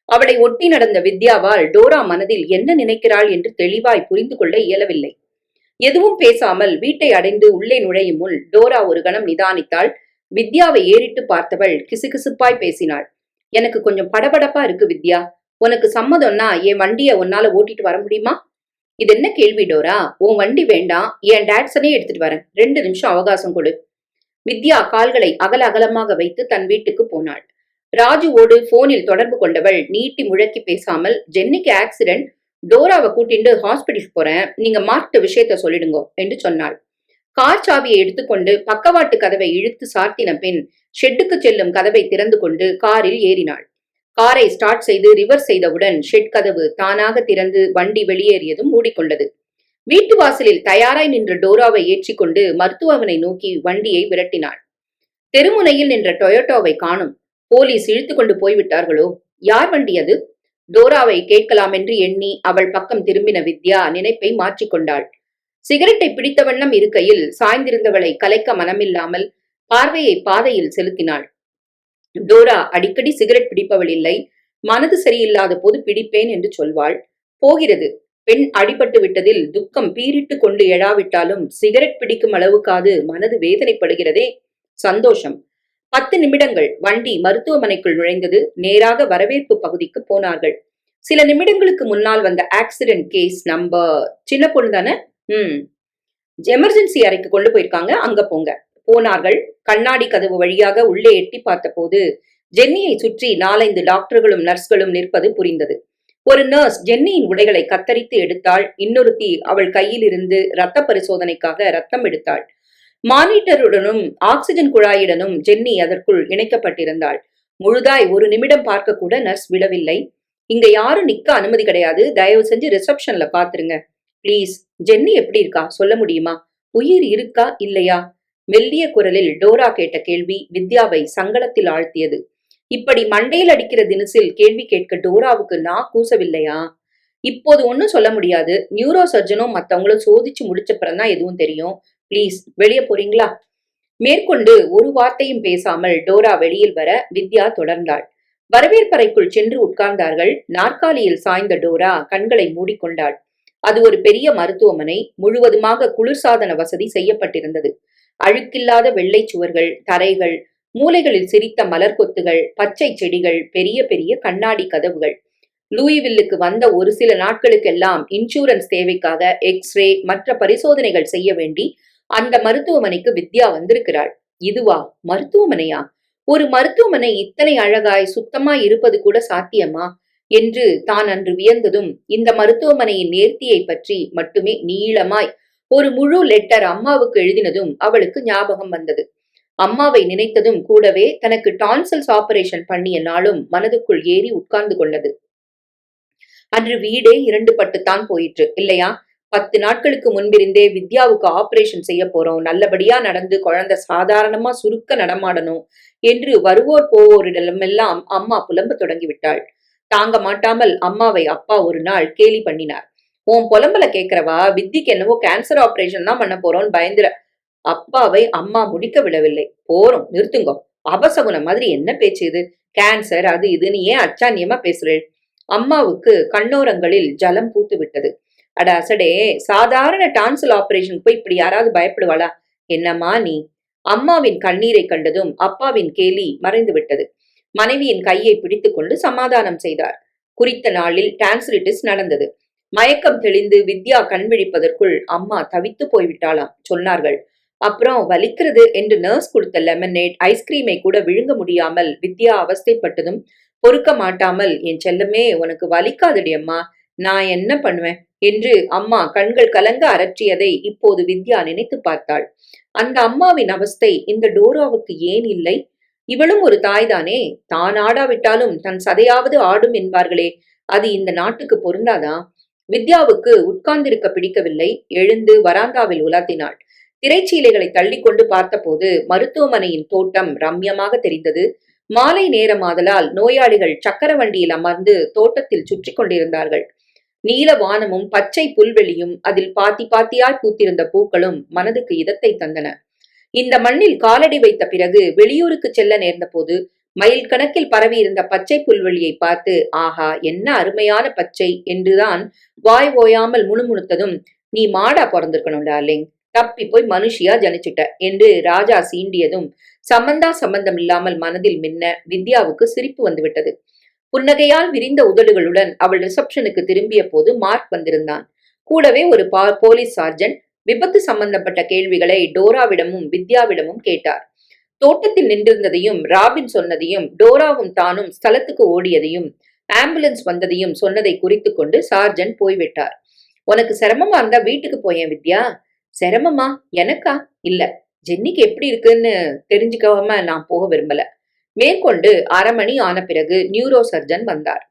அவளை ஒட்டி நடந்த வித்யாவால் டோரா மனதில் என்ன நினைக்கிறாள் என்று தெளிவாய் புரிந்து கொள்ள இயலவில்லை. எதுவும் பேசாமல் வீட்டை அடைந்து உள்ளே நுழையும் முன் டோரா ஒரு கணம் நிதானித்தாள். வித்யாவை ஏறிட்டு பார்த்தவள் கிசுகிசுப்பாய் பேசினாள். எனக்கு கொஞ்சம் படபடப்பா இருக்கு வித்யா. உனக்கு சம்மதம்னா என் வண்டிய உன்னால ஓட்டிட்டு வர முடியுமா? இது என்ன கேள்வி டோரா? உன் வண்டி வேண்டாம், என் டாட்ஸனே எடுத்துட்டு வரேன். 2 நிமிஷம் அவகாசம் கொடு. வித்யா கால்களை அகல அகலமாக வைத்து தன் வீட்டுக்கு போனாள். ராஜுவோடு போனில் தொடர்பு கொண்டவள் நீட்டி முழக்கி பேசாமல், ஜென்னிக்கு ஆக்சிடென்ட், டோராவை கூட்டிட்டு ஹாஸ்பிட்டலுக்கு போறேன், நீங்க மார்க்ட விஷயத்த சொல்லிடுங்க என்று சொன்னாள். கார் சாவியை எடுத்துக்கொண்டு பக்கவாட்டு கதவை இழுத்து சாத்தின பின் ஷெட்டுக்கு செல்லும் கதவை திறந்து கொண்டு காரில் ஏறினாள். காரை ஸ்டார்ட் செய்து ரிவர்ஸ் செய்தவுடன் ஷெட் கதவு தானாக திறந்து வண்டி வெளியேறியதும் மூடிக்கொண்டது. வீட்டு வாசலில் தயாராய் நின்ற டோராவை ஏற்றிக்கொண்டு மருத்துவமனை நோக்கி வண்டியை விரட்டினாள். தெருமுனையில் நின்ற டொயோட்டோவை காணும். போலீஸ் இழுத்து கொண்டு போய்விட்டார்களோ? யார் வண்டி அது? டோராவை கேட்கலாம் என்று எண்ணி அவள் பக்கம் திரும்பின வித்யா நினைப்பை மாற்றிக்கொண்டாள். சிகரெட்டை பிடித்த வண்ணம் இருக்கையில் சாய்ந்திருந்தவளை கலைக்க மனமில்லாமல் பார்வையை பாதையில் செலுத்தினாள். டோரா அடிக்கடி சிகரெட் பிடிப்பவள் இல்லை. மனது சரியில்லாத போது பிடிப்பேன் என்று சொல்வாள். போகிறது. பெண் அடிபட்டு விட்டதில் துக்கம் பீரிட்டு கொண்டு எழாவிட்டாலும் சிகரெட் பிடிக்கும் அளவுக்காது மனது வேதனைப்படுகிறதே. சந்தோஷம். 10 நிமிடங்கள் வண்டி மருத்துவமனைக்குள் நுழைந்தது. நேராக வரவேற்பு பகுதிக்கு போனார்கள். சில நிமிடங்களுக்கு முன்னால் வந்த ஆக்சிடென்ட் கேஸ் நம்பர் சின்ன பொண்ணு தானே? எமர்ஜென்சி அறைக்கு கொண்டு போயிருக்காங்க, அங்க போங்க. போனார்கள். கண்ணாடி கதவு வழியாக உள்ளே எட்டி பார்த்த போது ஜென்னியை சுற்றி 4-5 டாக்டர்களும் நர்ஸ்களும் நிற்பது புரிந்தது. ஒரு நர்ஸ் ஜென்னியின் உடைகளை கத்தரித்து எடுத்தாள். இன்னொருத்தி அவள் கையில் இருந்து இரத்த பரிசோதனைக்காக ரத்தம் எடுத்தாள். மானிட்டருடனும் ஆக்சிஜன் குழாயுடனும் ஜென்னி அதற்குள் இணைக்கப்பட்டிருந்தாள். முழுதாய் 1 நிமிடம் பார்க்க கூட நர்ஸ் விடவில்லை. இங்க யாரும் நிக்க அனுமதி கிடையாது, தயவு செஞ்சு ரிசப்ஷன்ல பாத்துருங்க பிளீஸ். ஜென்னி எப்படி இருக்கா சொல்ல முடியுமா? உயிர் இருக்கா இல்லையா? மெல்லிய குரலில் டோரா கேட்ட கேள்வி வித்யாவை சங்கடத்தில் ஆழ்த்தியது. இப்படி மண்டையில் அடிக்கிற தினசில் கேள்வி கேட்க டோராவுக்கு நான் கூசவில்லையா? இப்போது ஒன்னும் சொல்ல முடியாது. நியூரோ சர்ஜனும் மத்தவங்களும் சோதிச்சு முடிச்சப்பறம் தான் எதுவும் தெரியும். பிளீஸ் வெளியே போறீங்களா? மேற்கொண்டு ஒரு வார்த்தையும் பேசாமல் டோரா வெளியில் வர வித்யா தொடர்ந்தாள். வரவேற்பறைக்குள் சென்று உட்கார்ந்தார்கள். நாற்காலியில் சாய்ந்த டோரா கண்களை மூடிக்கொண்டாள். அது ஒரு பெரிய மருத்துவமனை. முழுவதுமாக குளிர்சாதன வசதி செய்யப்பட்டிருந்தது. அழுக்கில்லாத வெள்ளை சுவர்கள், தரைகள், மூலைகளில் சிரித்த மலர் கொத்துகள், பச்சை செடிகள், பெரிய பெரிய கண்ணாடி கதவுகள். லூயிவில்லுக்கு வந்த ஒரு சில நாட்களுக்கெல்லாம் இன்சூரன்ஸ் தேவைக்காக எக்ஸ்ரே மற்ற பரிசோதனைகள் செய்ய வேண்டி அந்த மருத்துவமனைக்கு வித்யா வந்திருக்கிறாள். இதுவா மருத்துவமனையா? ஒரு மருத்துவமனை இத்தனை அழகாய் சுத்தமாய் இருப்பது கூட சாத்தியமா என்று தான் அன்று வியந்ததும், இந்த மருத்துவமனையின் நேர்த்தியை பற்றி மட்டுமே நீளமாய் ஒரு முழு லெட்டர் அம்மாவுக்கு எழுதினதும் அவளுக்கு ஞாபகம் வந்தது. அம்மாவை நினைத்ததும் கூடவே தனக்கு டான்சில்ஸ் ஆபரேஷன் பண்ணிய நாளும் மனதுக்குள் ஏறி உட்கார்ந்து கொண்டது. அன்று வீடே 2 பட்டுத்தான் போயிற்று இல்லையா? 10 நாட்களுக்கு முன்பிருந்தே வித்யாவுக்கு ஆபரேஷன் செய்ய போறோம், நல்லபடியா நடந்து குழந்தை சாதாரணமா சுருக்க நடமாடணும் என்று வருவோர் போவோரிடமெல்லாம் அம்மா புலம்ப தொடங்கிவிட்டாள். தாங்க மாட்டாமல் அம்மாவை அப்பா ஒரு நாள் கேலி பண்ணினார். உன் புலம்பல கேட்கிறவா வித்திக்கு என்னவோ கேன்சர் ஆபரேஷன் தான் பண்ண போறோம்னு பயந்துற. அப்பாவை அம்மா முடிக்க விடவில்லை. போறோம் நிறுத்துங்கோ, அபசகுன மாதிரி என்ன பேச்சு இது? கேன்சர் அது இதுன்னு ஏன் அச்சான்யமா பேசுறேன்? அம்மாவுக்கு கண்ணோரங்களில் ஜலம் பூத்து விட்டது. அட அசடே, சாதாரண டான்சில் ஆபரேஷனுக்கு போய் இப்படி யாராவது பயப்படுவாளா? என்னம்மா நீ? அம்மாவின் கண்ணீரை கண்டதும் அப்பாவின் கேலி மறைந்து விட்டது. மனைவியின் கையை பிடித்துக் கொண்டு சமாதானம் செய்தார். குறித்த நாளில் டான்சிலிட்டிஸ் நடந்தது. மயக்கம் தெளிந்து வித்யா கண் விழிப்பதற்குள் அம்மா தவித்து போய்விட்டாளாம் சொன்னார்கள். அப்புறம் வலிக்கிறது என்று நர்ஸ் கொடுத்த லெமனேட் ஐஸ்கிரீமை கூட விழுங்க முடியாமல் வித்யா அவஸ்தைப்பட்டதும் பொறுக்க மாட்டாமல், என் செல்லமே உனக்கு வலிக்காதடி அம்மா, நான் என்ன பண்ணுவேன் என்று அம்மா கண்கள் கலங்க அரற்றியதை இப்போது வித்யா நினைத்து பார்த்தாள். அந்த அம்மாவின் அவஸ்தை இந்த டோராவுக்கு ஏன் இல்லை? இவளும் ஒரு தாய்தானே. தான் ஆடாவிட்டாலும் தன் சதையாவது ஆடும் என்பார்களே, அது இந்த நாட்டுக்கு பொருந்தாதா? வித்யாவுக்கு உட்கார்ந்திருக்க பிடிக்கவில்லை. எழுந்து வராந்தாவில் உலாத்தினாள். திரைச்சீலைகளை தள்ளிக்கொண்டு பார்த்தபோது மருத்துவமனையின் தோட்டம் ரம்யமாக தெரிந்தது. மாலை நேரமாதலால் நோயாளிகள் சக்கர வண்டியில் அமர்ந்து தோட்டத்தில் சுற்றி கொண்டிருந்தார்கள். நீல வானமும் பச்சை புல்வெளியும் அதில் பாத்தி பாத்தியாய் பூத்திருந்த பூக்களும் மனதுக்கு இதத்தை தந்தன. இந்த மண்ணில் காலடி வைத்த பிறகு வெளியூருக்கு செல்ல நேர்ந்த போது மைல் கணக்கில் பரவி இருந்த பச்சை புல்வெளியை பார்த்து, ஆஹா என்ன அருமையான பச்சை என்றுதான் வாய் ஓயாமல் முணுமுணுத்ததும், நீ மாடா பிறந்திருக்கணும் டார்லிங், தப்பி போய் மனுஷியா ஜனிச்சிட்ட என்று ராஜா சீண்டியதும் சம்பந்தம் இல்லாமல் மனதில் மின்ன வித்யாவுக்கு சிரிப்பு வந்துவிட்டது. புன்னகையால் விரிந்த உதடுகளுடன் அவள் ரிசப்ஷனுக்கு திரும்பிய போது மார்க் வந்திருந்தான். கூடவே ஒரு போலீஸ் சார்ஜென்ட். விபத்து சம்பந்தப்பட்ட கேள்விகளை டோராவிடமும் வித்யாவிடமும் கேட்டார். தோட்டத்தில் நின்றிருந்ததையும் ராபின் சொன்னதையும் டோராவும் தானும் ஸ்தலத்துக்கு ஓடியதையும் ஆம்புலன்ஸ் வந்ததையும் சொன்னதை குறித்து கொண்டு சார்ஜென்ட் போய்விட்டார். உனக்கு சிரமமா இருந்தா வீட்டுக்கு போயேன் வித்யா. சிரமமா? எனக்கா? இல்ல, ஜென்னிக்கு எப்படி இருக்குன்னு தெரிஞ்சுக்காம நான் போக விரும்பல. மேற்கொண்டு 1/2 மணி ஆன பிறகு நியூரோ சர்ஜன் வந்தார்.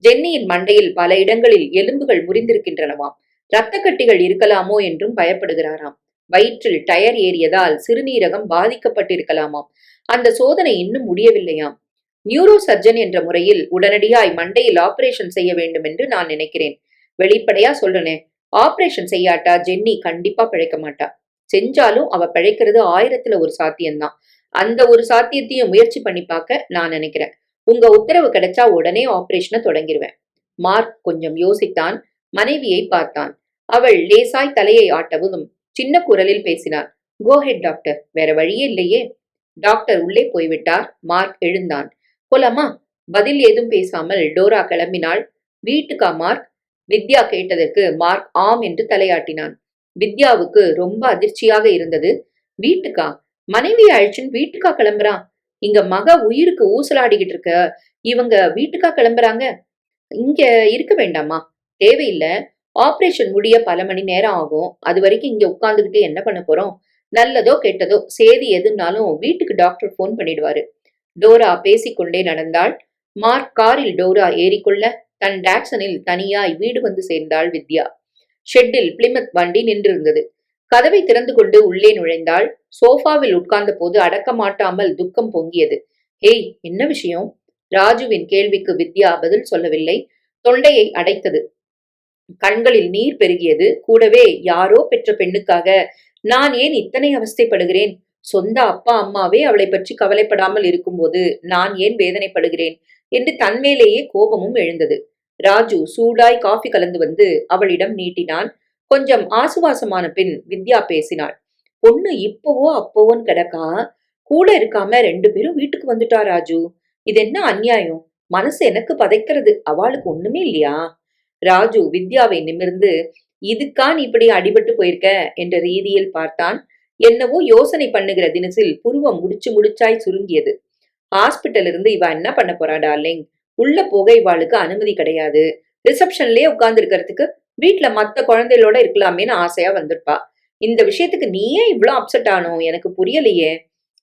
ஜென்னியின் மண்டையில் பல இடங்களில் எலும்புகள் முறிந்திருக்கின்றனவாம். இரத்த கட்டிகள் இருக்கலாமோ என்றும் பயப்படுகிறாராம். வயிற்றில் டயர் ஏறியதால் சிறுநீரகம் பாதிக்கப்பட்டிருக்கலாமாம். அந்த சோதனை இன்னும் முடியவில்லையாம். நியூரோ சர்ஜன் என்ற முறையில் உடனடியாய் மண்டையில் ஆபரேஷன் செய்ய வேண்டும் என்று நான் நினைக்கிறேன். வெளிப்படையா சொல்றனே, ஆபரேஷன் செய்யாட்டா ஜென்னி கண்டிப்பா பிழைக்க மாட்டா. செஞ்சாலும் அவ பிழைக்கிறது 1000ல் 1 சாத்தியம்தான். அந்த ஒரு சாத்தியத்தையும் முயற்சி பண்ணி பார்க்க நான் நினைக்கிறேன். உங்க உத்தரவு கிடைச்சா உடனே ஆபரேஷனை தொடங்கிடுவேன். மார்க் கொஞ்சம் யோசித்தான். மனைவியை பார்த்தான். அவள் லேசாய் தலையை ஆட்டவும் சின்ன குரலில் பேசினார். கோஹெட் டாக்டர், வேற வழியே இல்லையே. டாக்டர் உள்ளே போய்விட்டார். மார்க் எழுந்தான். போலாமா? பதில் ஏதும் பேசாமல் டோரா கிளம்பினாள். வீட்டுக்கா மார்க்? வித்யா கேட்டதற்கு மார்க் ஆம் என்று தலையாட்டினான். வித்யாவுக்கு ரொம்ப அதிர்ச்சியாக இருந்தது. வீட்டுக்கா? மனைவியை அழிச்சுன்னு வீட்டுக்கா கிளம்புறான்? இங்க மக உயிருக்கு ஊசலாடிக்கிட்டு இருக்க இவங்க வீட்டுக்கா கிளம்புறாங்க? இங்க இருக்க வேண்டாமா? தேவையில்லை. ஆபரேஷன் முடிய பல மணி நேரம் ஆகும். அது வரைக்கும் இங்க உட்கார்ந்துகிட்டு என்ன பண்ண போறோம்? நல்லதோ கெட்டதோ சேதி எதுனாலும் வீட்டுக்கு டாக்டர் போன் பண்ணிடுவாரு. டோரா பேசிக்கொண்டே நடந்தாள். மார்க் காரில் டோரா ஏறிக்கொள்ள தன் டாக்சனில் தனியாய் வீடு வந்து சேர்ந்தாள் வித்யா. ஷெட்டில் பிளிமத் வண்டி நின்றிருந்தது. கதவை திறந்து கொண்டு உள்ளே நுழைந்தாள். சோஃபாவில் உட்கார்ந்த போது அடக்க மாட்டாமல் துக்கம் பொங்கியது. ஹேய், என்ன விஷயம்? ராஜுவின் கேள்விக்கு வித்யா பதில் சொல்லவில்லை. தொண்டையை அடைத்தது. கண்களில் நீர் பெருகியது. கூடவே யாரோ பெற்ற பெண்ணுக்காக நான் ஏன் இத்தனை அவஸ்தைப்படுகிறேன்? சொந்த அப்பா அம்மாவே அவளை பற்றி கவலைப்படாமல் இருக்கும்போது நான் ஏன் வேதனைப்படுகிறேன் என்று தன்மேலேயே கோபமும் எழுந்தது. ராஜு சூடாய் காஃபி கலந்து வந்து அவளிடம் நீட்டினான். கொஞ்சம் ஆசுவாசமான பின் வித்யா பேசினாள். பொண்ணு இப்பவோ அப்பவோன்னு கிடக்கா, கூட இருக்காம 2 பேரும் வீட்டுக்கு வந்துட்டா ராஜு. இது என்ன அநியாயம்? மனசு எனக்கு பதைக்கிறது. அவளுக்கு ஒண்ணுமே இல்லையா? ராஜு வித்யாவை நிமிர்ந்து, இதுக்கா நீ இப்படி அடிபட்டு போயிருக்க என்ற ரீதியில் பார்த்தான். என்னவோ யோசனை பண்ணுகிற தினசில் புருவம் முடிச்சு முடிச்சாய் சுருங்கியது. ஹாஸ்பிட்டல் இருந்து இவ என்ன பண்ண போறா டார்லிங்? உள்ள போக இவாளுக்கு அனுமதி கிடையாது. ரிசப்ஷன்லயே உட்கார்ந்து இருக்கிறதுக்கு வீட்டுல மத்த குழந்தைகளோட இருக்கலாமேன்னு ஆசையா வந்திருப்பா. இந்த விஷயத்துக்கு நீயே இவ்ளோ அப்செட் ஆனோ எனக்கு புரியலையே.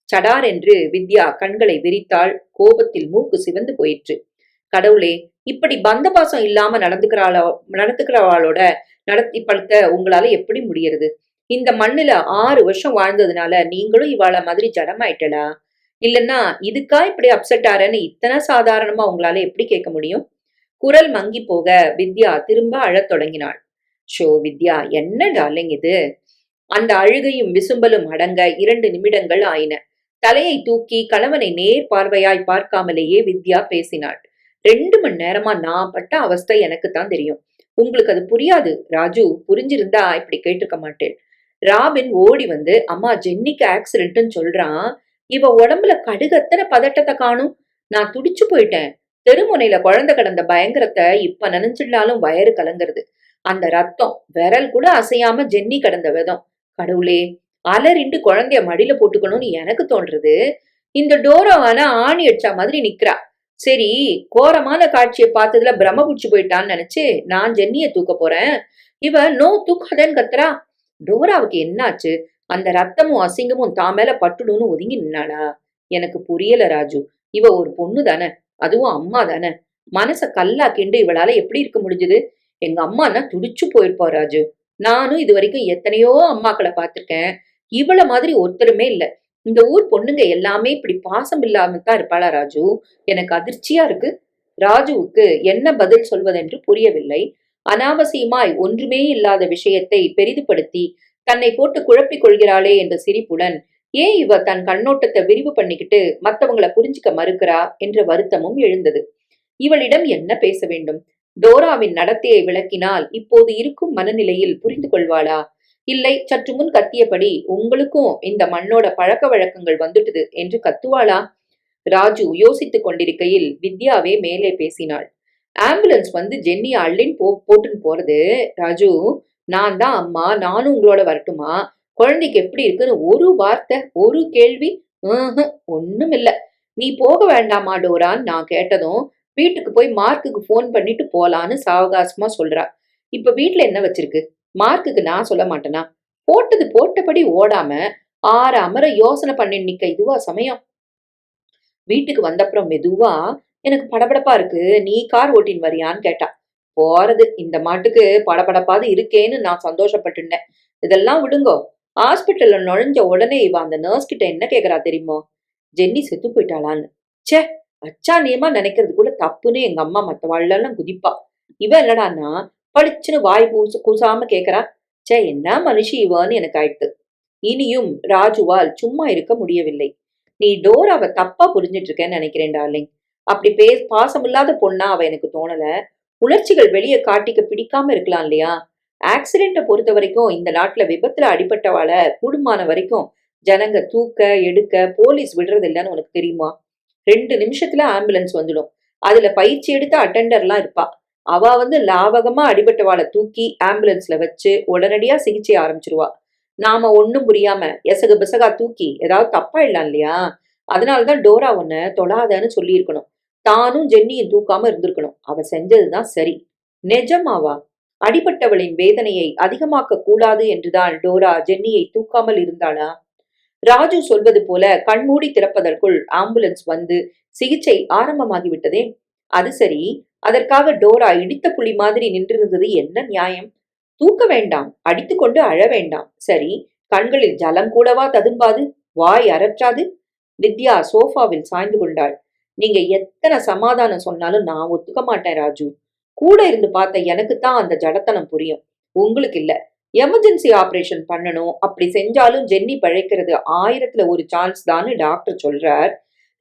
சடார் என்று வித்யா கண்களை விரித்தாள். கோபத்தில் மூக்கு சிவந்து போயிற்று. கடவுளே, இப்படி பந்த பாசம் இல்லாம நடந்துக்கிறவாளோட நடத்தி படுத்த உங்களால எப்படி முடியறது? இந்த மண்ணுல 6 வருஷம் வாழ்ந்ததுனால நீங்களும் இவாள மாதிரி ஜடமாயிட்டடா? இல்லன்னா இதுக்கா இப்படி அப்செட் ஆறன்னு இத்தனை சாதாரணமா உங்களால எப்படி கேட்க முடியும்? குரல் மங்கி போக வித்யா திரும்ப அழத் தொடங்கினாள். ஷோ வித்யா, என்ன டார்லிங் இது? அந்த அழுகையும் விசும்பலும் அடங்க 2 நிமிடங்கள் ஆயின. தலையை தூக்கி கணவனை நேர் பார்வையாய் பார்க்காமலேயே வித்யா பேசினாள். 2 மணி நேரமா நான் பட்ட அவஸ்தை எனக்கு தான் தெரியும். உங்களுக்கு அது புரியாது ராஜு. புரிஞ்சிருந்தா இப்படி கேட்டிருக்க மாட்டேன். ராபின் ஓடி வந்து அம்மா ஜென்னிக்கு ஆக்சிடென்ட்னு சொல்றான். இவ உடம்புல கடுகத்தனை பதட்டத்தை காணும். நான் துடிச்சு போயிட்டேன். தெருமுனையில குழந்தை கடந்த பயங்கரத்தை இப்ப நினைச்சிடலாலும் வயறு கலங்குறது. அந்த ரத்தம் விரல் கூட அசையாம ஜென்னி கடந்த விதம். கடவுளே, அலறிண்டு குழந்தைய மடியில போட்டுக்கணும்னு எனக்கு தோன்றது. இந்த டோராவான ஆணி அடிச்சா மாதிரி நிக்கிறா. சரி, கோரமான காட்சியை பார்த்ததுல பிரம்ம புடிச்சு போயிட்டான்னு நினைச்சு நான் ஜென்னிய தூக்க போறேன். இவ நோ தூக்காதேன்னு கத்துறா. டோராவுக்கு என்னாச்சு? அந்த ரத்தமும் அசிங்கமும் தான் மேல பட்டுடுன்னு ஒதுங்கி நின்னாளா? எனக்கு புரியல ராஜு. இவ ஒரு பொண்ணு தானே, அதுவும் அம்மா தானே. மனச கல்லாக்கிண்டு இவளால எப்படி இருக்க முடிஞ்சது? எங்க அம்மானா துடிச்சு போயிருப்பா ராஜு. நானும் இது வரைக்கும் எத்தனையோ அம்மாக்களை பார்த்திருக்கேன். இவள மாதிரி ஒருத்தருமே இல்ல. இந்த ஊர் பொண்ணுங்க எல்லாமே இப்படி பாசம் இல்லாம தான் இருப்பாளா ராஜு? எனக்கு அதிர்ச்சியா இருக்கு. ராஜுவுக்கு என்ன பதில் சொல்வதென்று புரியவில்லை. அனாவசியமாய் ஒன்றுமே இல்லாத விஷயத்தை பெரிதுபடுத்தி தன்னை போட்டு குழப்பிக் கொள்கிறாளே என்ற சிரிப்புடன், ஏன் இவ தன் கண்ணோட்டத்தை விரிவு பண்ணிக்கிட்டு மத்தவங்கள புரிஞ்சுக்க மறுக்கிறா என்ற வருத்தமும் எழுந்தது. இவளிடம் என்ன பேச வேண்டும்? டோராவின் நடத்தையை விளக்கினால் இப்போது இருக்கும் மனநிலையில் புரிந்து கொள்வாளா? இல்லை சற்று முன் கத்தியபடி உங்களுக்கும் இந்த மண்ணோட பழக்க வழக்கங்கள் வந்துட்டுது என்று கத்துவாளா? ராஜு யோசித்துக் கொண்டிருக்கையில் வித்யாவே மேலே பேசினாள். ஆம்புலன்ஸ் வந்து ஜென்னிய அள்ளின் போட்டுன்னு போறது. ராஜு, நான் தான் அம்மா, நானும் உங்களோட வரட்டுமா? குழந்தைக்கு எப்படி இருக்குன்னு ஒரு வார்த்தை, ஒரு கேள்வி? ஒண்ணும் இல்ல. நீ போக வேண்டாமா டோரான்னு நான் கேட்டதும் வீட்டுக்கு போய் மார்க்குக்கு போன் பண்ணிட்டு போலான்னு சாவகாசமா சொல்றா. இப்ப வீட்டுல என்ன வச்சிருக்கு? மார்க்குக்கு நான் சொல்ல மாட்டேனா? போட்டது போட்டபடி ஓடாம ஆறாமற யோசனை பண்ணி நிக்க இதுவா சமயம்? வீட்டுக்கு வந்தப்புறம் மெதுவா எனக்கு படபடப்பா இருக்கு, நீ கார் ஓட்டின் வரியான்னு கேட்டா. போறது இந்த மாட்டுக்கு படபடப்பாது இருக்கேன்னு நான் சந்தோஷப்பட்டுட்டேன். இதெல்லாம் விடுங்கோ. ஹாஸ்பிட்டல்ல நுழைஞ்ச உடனே இவ அந்த நர்ஸ் கிட்ட என்ன கேக்குறா தெரியுமோ? ஜென்னி செத்து போயிட்டாளான்னு. ச்சே, அச்சானியமா நினைக்கிறது கூட தப்புன்னு எங்க அம்மா மத்தவாழ்லாம் குதிப்பா. இவ என்னடான்னா பளிச்சுன்னு வாய் கூசாம கேக்குறா. ச்சே, என்ன மனுஷி இவன்னு எனக்கு ஆயிடுத்து. இனியும் ராஜுவால் சும்மா இருக்க முடியவில்லை. நீ டோராவை தப்பா புரிஞ்சிட்டு இருக்கேன்னு நினைக்கிறேன் டார்லிங். அப்படி பாசமில்லாத பொண்ணா அவ எனக்கு தோணல. உணர்ச்சிகள் வெளியே காட்டிக்க பிடிக்காம இருக்கலாம் இல்லையா? ஆக்சிடென்ட பொறுத்த வரைக்கும் இந்த நாட்டுல விபத்துல அடிபட்டவாள கூடுமான வரைக்கும் ஜனங்க தூக்க எடுக்க போலீஸ் விடுறது இல்லைன்னு உனக்கு தெரியுமா? 2 நிமிஷத்துல ஆம்புலன்ஸ் வந்துடும். அதுல பயிற்சி எடுத்த அட்டெண்டர்லாம் இருப்பா. அவ வந்து லாவகமா அடிபட்டவாளை தூக்கி ஆம்புலன்ஸ்ல வச்சு உடனடியா சிகிச்சை ஆரம்பிச்சிருவா. நாம ஒண்ணும் புரியாம எசகு பிசகா தூக்கி ஏதாவது தப்பாயிடலாம் இல்லையா? அதனாலதான் டோரா உன்னை தொடாதன்னு சொல்லி இருக்கணும். தானும் ஜென்னியும் தூக்காம இருந்திருக்கணும். அவ செஞ்சதுதான் சரி. நிஜமாவா? அடிபட்டவளின் வேதனையை அதிகமாக்க கூடாது என்றுதான் டோரா ஜென்னியை தூக்காமல் இருந்தாளா? ராஜு சொல்வது போல கண்மூடி திறப்பதற்குள் ஆம்புலன்ஸ் வந்து சிகிச்சை ஆரம்பமாகிவிட்டதே. அது சரி, அதற்காக டோரா இடித்த புலி மாதிரி நின்றிருந்தது என்ன நியாயம்? தூக்க வேண்டாம், அடித்துக்கொண்டு அழ வேண்டாம். சரி, கண்களில் ஜலம் கூடவா ததும்பாது? வாய் அரற்றாது? வித்யா சோஃபாவில் சாய்ந்து கொண்டாள். நீங்க எத்தனை சமாதானம் சொன்னாலும் நான் ஒத்துக்க மாட்டேன் ராஜு. கூட இருந்து பார்த்த எனக்குத்தான் அந்த ஜடத்தனம் புரியும். உங்களுக்கு இல்ல. எமர்ஜென்சி ஆபரேஷன் பண்ணணும், அப்படி செஞ்சாலும் ஜென்னி பிழைக்கிறது 1000த்துல ஒரு சான்ஸ் தான்னு டாக்டர் சொல்றார்.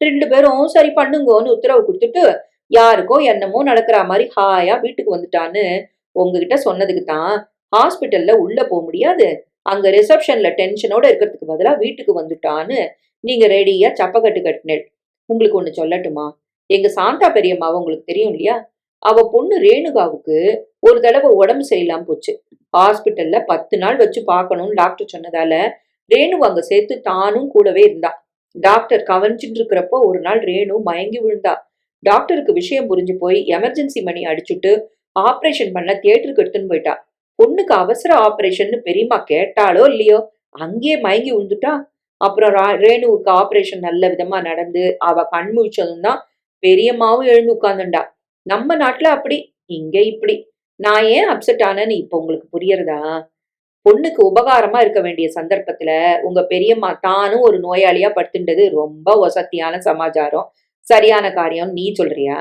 2 பேரும் சரி பண்ணுங்கன்னு உத்தரவு கொடுத்துட்டு யாருக்கோ என்னமோ நடக்கிற மாதிரி ஹாயா வீட்டுக்கு வந்துட்டான்னு உங்ககிட்ட சொன்னதுக்கு தான் ஹாஸ்பிட்டல்ல உள்ள போக முடியாது, அங்க ரிசப்ஷன்ல டென்ஷனோட இருக்கிறதுக்கு பதிலா வீட்டுக்கு வந்துட்டான்னு நீங்க ரெடியா சப்பக்கட்டு கட்டினேள். உங்களுக்கு ஒண்ணு சொல்லட்டுமா? எங்க சாந்தா பெரியம்மாவை உங்களுக்கு தெரியும் இல்லையா? அவ பொண்ணு ரேணுகாவுக்கு ஒரு தடவை உடம்பு சரியில்லாம போச்சு. ஹாஸ்பிட்டல்ல 10 நாள் வச்சு பார்க்கணும்னு டாக்டர் சொன்னதால ரேணு அங்க சேர்த்து தானும் கூடவே இருந்தா. டாக்டர் கவனிச்சுட்டு இருக்கிறப்போ ஒரு நாள் ரேணு மயங்கி விழுந்தா. டாக்டருக்கு விஷயம் புரிஞ்சு போய் எமர்ஜென்சி மணி அடிச்சுட்டு ஆபரேஷன் பண்ண தியேட்டருக்கு எடுத்துன்னு போயிட்டா. பொண்ணுக்கு அவசர ஆபரேஷன் பெரியம்மா கேட்டாலோ இல்லையோ அங்கேயே மயங்கி விழுந்துட்டா. அப்புறம் ரேணுவுக்கு ஆபரேஷன் நல்ல விதமா நடந்து அவ கண் முழிச்சதும் தான் பெரியம்மாவும் எழுந்து உட்கார்ந்துண்டா. நம்ம நாட்டுல அப்படி, இங்க இப்படி. நான் ஏன் அப்செட் ஆனேன்னு இப்ப உங்களுக்கு புரியறதா? பொண்ணுக்கு உபகாரமா இருக்க வேண்டிய சந்தர்ப்பத்துல உங்க பெரியம்மா தானும் ஒரு நோயாளியா படுத்துண்டது ரொம்ப வசத்தியான சமாச்சாரம், சரியான காரியம் நீ சொல்றியா?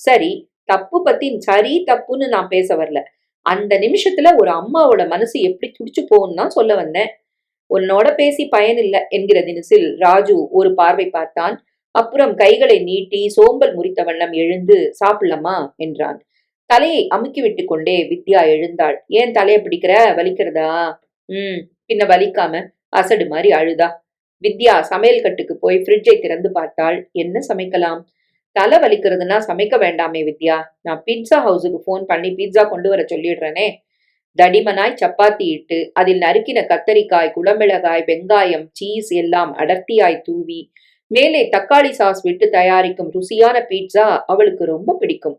சரி, தப்பு பத்தி சரி தப்புன்னு நான் பேச வரல. அந்த நிமிஷத்துல ஒரு அம்மாவோட மனசு எப்படி துடிச்சு போகும்னு தான் சொல்ல வந்தேன். உன்னோட பேசி பயனில்லை என்கிற தினசில் ராஜு ஒரு பார்வை பார்த்தான். அப்புறம் கைகளை நீட்டி சோம்பல் முறித்த வண்ணம் எழுந்து சாப்பிடலாமா என்றான். தலையை அமுக்கி விட்டு கொண்டே வித்யா எழுந்தாள். ஏன் தலையை பிடிக்கிற, வலிக்கிறதா? பின்ன வலிக்காம அசடு மாதிரி அழுதா. வித்யா சமையல் கட்டுக்கு போய் ஃப்ரிட்ஜை திறந்து பார்த்தாள். என்ன சமைக்கலாம்? தலை வலிக்கிறதுனா சமைக்க வேண்டாமே வித்யா, நான் பீட்சா ஹவுஸுக்கு போன் பண்ணி பீட்சா கொண்டு வர சொல்லிடுறேனே. தடிமனாய் சப்பாத்தி இட்டு அதில் நறுக்கின கத்தரிக்காய், குடமிளகாய், வெங்காயம், சீஸ் எல்லாம் அடர்த்தியாய் தூவி மேலே தக்காளி சாஸ் விட்டு தயாரிக்கும் ருசியான பீட்சா அவளுக்கு ரொம்ப பிடிக்கும்.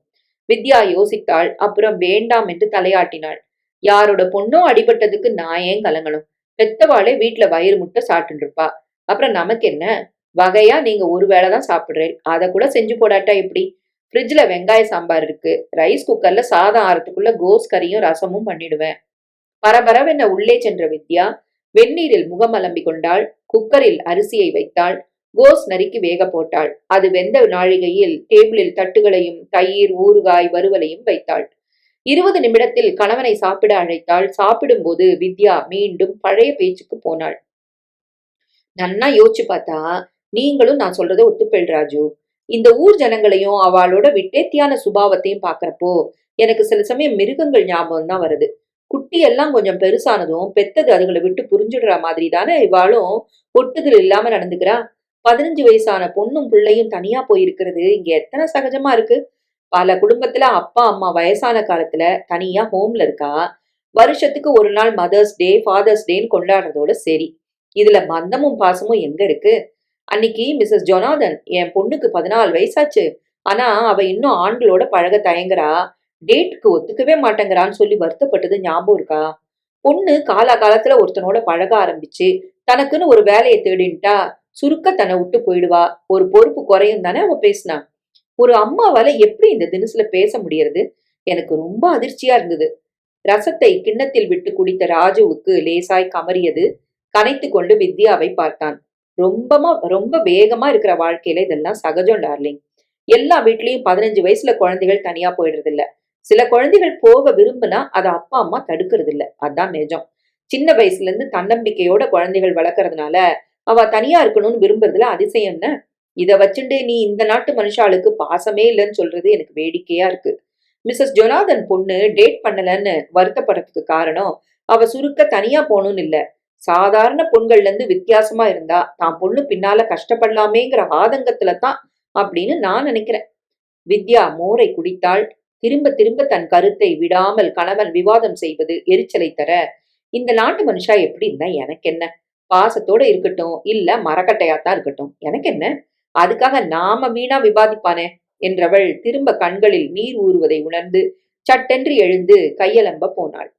வித்யா யோசித்தாள். அப்புறம் வேண்டாம் என்று தலையாட்டினாள். யாரோட பொண்ணோ அடிபட்டதுக்கு நான் ஏன் கலங்கணும்? பெத்தவாளே வீட்டுல வயிறு முட்டை சாப்பிட்டு இருப்பா. அப்புறம் நமக்கு என்ன? வகையா நீங்க ஒரு வேளைதான் சாப்பிடுறேன், அதை கூட செஞ்சு போடாட்டா எப்படி? ஃப்ரிட்ஜ்ல வெங்காய சாம்பார் இருக்கு, ரைஸ் குக்கர்ல சாதம் ஆறதுக்குள்ள கோஸ் கறியும் ரசமும் பண்ணிடுவேன். பரபரவென உள்ளே சென்ற வித்யா வெந்நீரில் முகம் அலம்பி கொண்டாள். குக்கரில் அரிசியை வைத்தாள். கோஸ் நறுக்கி வேக போட்டாள். அது வெந்த நாழிகையில் டேபிளில் தட்டுகளையும் தயிர், ஊறுகாய், வறுவலையும் வைத்தாள். 20 நிமிடத்தில் கணவனை சாப்பிட அழைத்தாள். சாப்பிடும்போது வித்யா மீண்டும் பழைய பேச்சுக்கு போனாள். நன்னா யோசிச்சு பார்த்தா நீங்களும் நான் சொல்றதை ஒத்துப்பெள் ராஜு. இந்த ஊர் ஜனங்களையும் அவளோட விட்டேத்தியான சுபாவத்தையும் பாக்குறப்போ எனக்கு சில சமயம் மிருகங்கள் ஞாபகம் தான் வருது. குட்டி எல்லாம் கொஞ்சம் பெருசானதும் பெத்தது அதுகளை விட்டு புரிஞ்சுடுற மாதிரி தானே இவாளும் ஒட்டுதல் இல்லாம நடந்துக்கிறா. 15 வயசான பொண்ணும் பிள்ளையும் தனியா போயிருக்கிறது இங்க எத்தனை சகஜமா இருக்கு. பல குடும்பத்துல அப்பா அம்மா வயசான காலத்துல தனியா ஹோம்ல இருக்கா. வருஷத்துக்கு ஒரு நாள் மதர்ஸ் டே, ஃபாதர்ஸ் டேன்னு கொண்டாடுறதோட சரி. இதுல மந்தமும் பாசமும் எங்க இருக்கு? அன்னைக்கு மிஸ்ஸஸ் ஜொனாதன் என் பொண்ணுக்கு 14 வயசாச்சு, ஆனா அவ இன்னும் ஆண்களோட பழக தயங்குறா, டேட்டுக்கு ஒத்துக்கவே மாட்டேங்கிறான்னு சொல்லி வருத்தப்பட்டது ஞாபகம் இருக்கா? பொண்ணு காலத்துல ஒருத்தனோட பழக ஆரம்பிச்சு தனக்குன்னு ஒரு வேலையை தேடின்ட்டா சுருக்க தன்னை விட்டு போயிடுவா, ஒரு பொறுப்பு குறையும் தானே அவ பேசினா. ஒரு அம்மாவால எப்படி இந்த தினசுல பேச முடியறது? எனக்கு ரொம்ப அதிர்ச்சியா இருந்தது. ரசத்தை கிண்ணத்தில் விட்டு குடித்த ராஜுவுக்கு லேசாய் கமறியது. கனைத்து கொண்டு வித்யாவை பார்த்தான். ரொம்ப வேகமா இருக்கிற வாழ்க்கையில இதெல்லாம் சகஜம் டார்லிங். எல்லா வீட்லயும் 15 வயசுல குழந்தைகள் தனியா போயிடுறது இல்ல. சில குழந்தைகள் போக விரும்புனா அதை அப்பா அம்மா தடுக்கிறது இல்ல, அதான் நிஜம். சின்ன வயசுல இருந்து தன்னம்பிக்கையோட குழந்தைகள் வளர்க்கறதுனால அவ தனியா இருக்கணும்னு விரும்புறதுல அதிசயம் என்ன? இத வச்சுட்டு நீ இந்த நாட்டு மனுஷாளுக்கு பாசமே இல்லைன்னு சொல்றது எனக்கு வேடிக்கையா இருக்கு. மிஸ்ஸஸ் ஜொனாதன் பொண்ணு டேட் பண்ணலன்னு வருத்தப்படுறதுக்கு காரணம் அவ சுருக்க தனியா போகணும்னு இல்ல, சாதாரண பொண்கள்ல இருந்து வித்தியாசமா இருந்தா தான் பொண்ணு பின்னால கஷ்டப்படலாமேங்கிற ஆதங்கத்துல தான் அப்படின்னு நான் நினைக்கிறேன். வித்யா மோரை குடித்தாள். திரும்ப திரும்ப தன் கருத்தை விடாமல் கணவன் விவாதம் செய்வது எரிச்சலை தர, இந்த நாட்டு மனுஷா எப்படி இருந்தா எனக்கு என்ன? பாசத்தோட இருக்கட்டும், இல்ல மரக்கட்டையாத்தான் இருக்கட்டும், எனக்கு என்ன? அதுக்காக நாம வீணா விவாதிப்பானே என்றவள் திரும்ப கண்களில் நீர் ஊறுவதை உணர்ந்து சட்டென்று எழுந்து கையலம்ப போனாள்.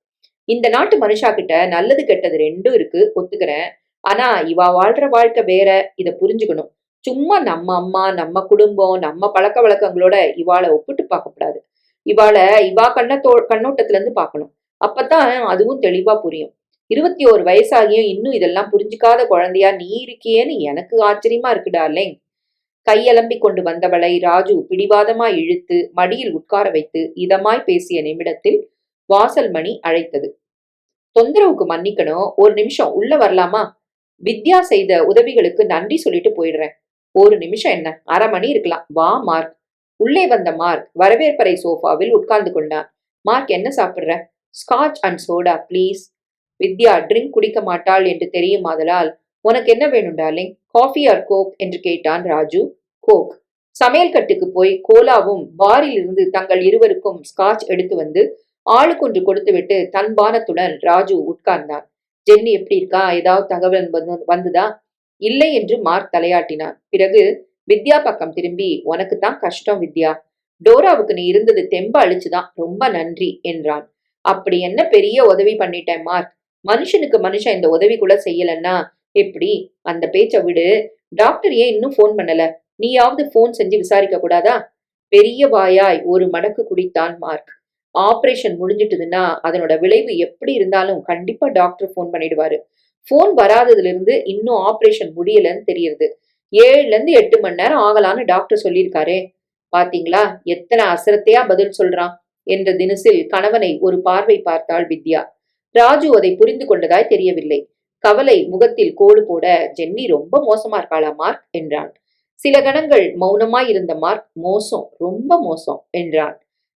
இந்த நாட்டு மனுஷா கிட்ட நல்லது கெட்டது ரெண்டும் இருக்கு, ஒத்துக்கிறேன். ஆனா இவா வாழ்ற வாழ்க்கை வேற, இத புரிஞ்சுக்கணும். சும்மா நம்ம அம்மா, நம்ம குடும்பம், நம்ம பழக்க வழக்கங்களோட இவாளை ஒப்பிட்டு பார்க்கக்கூடாது. இவா கண்ணோட்டத்துல இருந்து பார்க்கணும். அப்பதான் அதுவும் தெளிவா புரியும். 21 வயசாகியும் இன்னும் இதெல்லாம் புரிஞ்சுக்காத குழந்தையா நீ இருக்கியேன்னு எனக்கு ஆச்சரியமா இருக்கு டார்லிங். கையலம்பி கொண்டு வந்தவளை ராஜு பிடிவாதமாய் இழுத்து மடியில் உட்கார வைத்து இதமாய் பேசிய நிமிடத்தில் வாசல் மணி அழைத்தது. தொந்தரவுக்கு மன்னிக்கணும், ஒரு நிமிஷம் உள்ள வரலாமா? வித்யா செய்த உதவிகளுக்கு நன்றி சொல்லிட்டு போயிடுறேன். ஒரு நிமிஷம் என்ன, அரை மணி இருக்கலாம், வா மார்க். உள்ளே வந்த மார்க் வரவேற்பறை சோஃபாவில் உட்கார்ந்து கொண்டான். மார்க், என்ன சாப்பிடுற? Scotch and soda please. Vidya drink குடிக்க மாட்டாள் என்று தெரியுமாதலால், உனக்கு என்ன வேணும் டார்லிங், காஃபி ஆர் கோக் என்று கேட்டான் ராஜு. கோக். சமையல் கட்டுக்கு போய் கோலாவும் பாரில் இருந்து தங்கள் இருவருக்கும் ஸ்காட்ச் எடுத்து வந்து ஆளுக்கொன்று கொடுத்துவிட்டு தன் பானத்துடன் ராஜு உட்கார்ந்தான். ஜென்னி எப்படி இருக்கா, ஏதாவது தகவல் வந்துதா? இல்லை என்று மார்க் தலையாட்டினான். பிறகு வித்யா பக்கம் திரும்பி, உனக்கு தான் கஷ்டம் வித்யா, டோராவுக்கு நீ இருந்தது தெம்ப அழிச்சுதான், ரொம்ப நன்றி என்றான். அப்படி என்ன பெரிய உதவி பண்ணிட்டேன் மார்க், மனுஷனுக்கு மனுஷன் இந்த உதவி கூட செய்யலன்னா எப்படி? அந்த பேச்சை விடு. டாக்டர் ஏன் இன்னும் போன் பண்ணல? நீயாவது போன் செஞ்சு விசாரிக்க கூடாதா? பெரிய வாயாய் ஒரு மடக்கு குடித்தான் மார்க். ஆபரேஷன் முடிஞ்சிட்டுதுன்னா அதனோட விளைவு எப்படி இருந்தாலும் கண்டிப்பா டாக்டர் போன் பண்ணிடுவாரு. போன் வராததுல இருந்து இன்னும் ஆபரேஷன் முடியலன்னு தெரியுது. 7ல இருந்து 8 மணி நேரம் ஆகலான்னு டாக்டர் சொல்லியிருக்காரே. பாத்தீங்களா எத்தனை அசரத்தையா பதில் சொல்றான் என்ற தினசில் கணவனை ஒரு பார்வை பார்த்தாள் வித்யா. ராஜு அதை புரிந்து கொண்டதாய் தெரியவில்லை. கவலை முகத்தில் கோடு போட, ஜென்னி ரொம்ப மோசமா இருக்காளா மார்க் என்றான். சில கணங்கள் மௌனமாய் இருந்த மார்க், மோசம், ரொம்ப மோசம் என்றான்.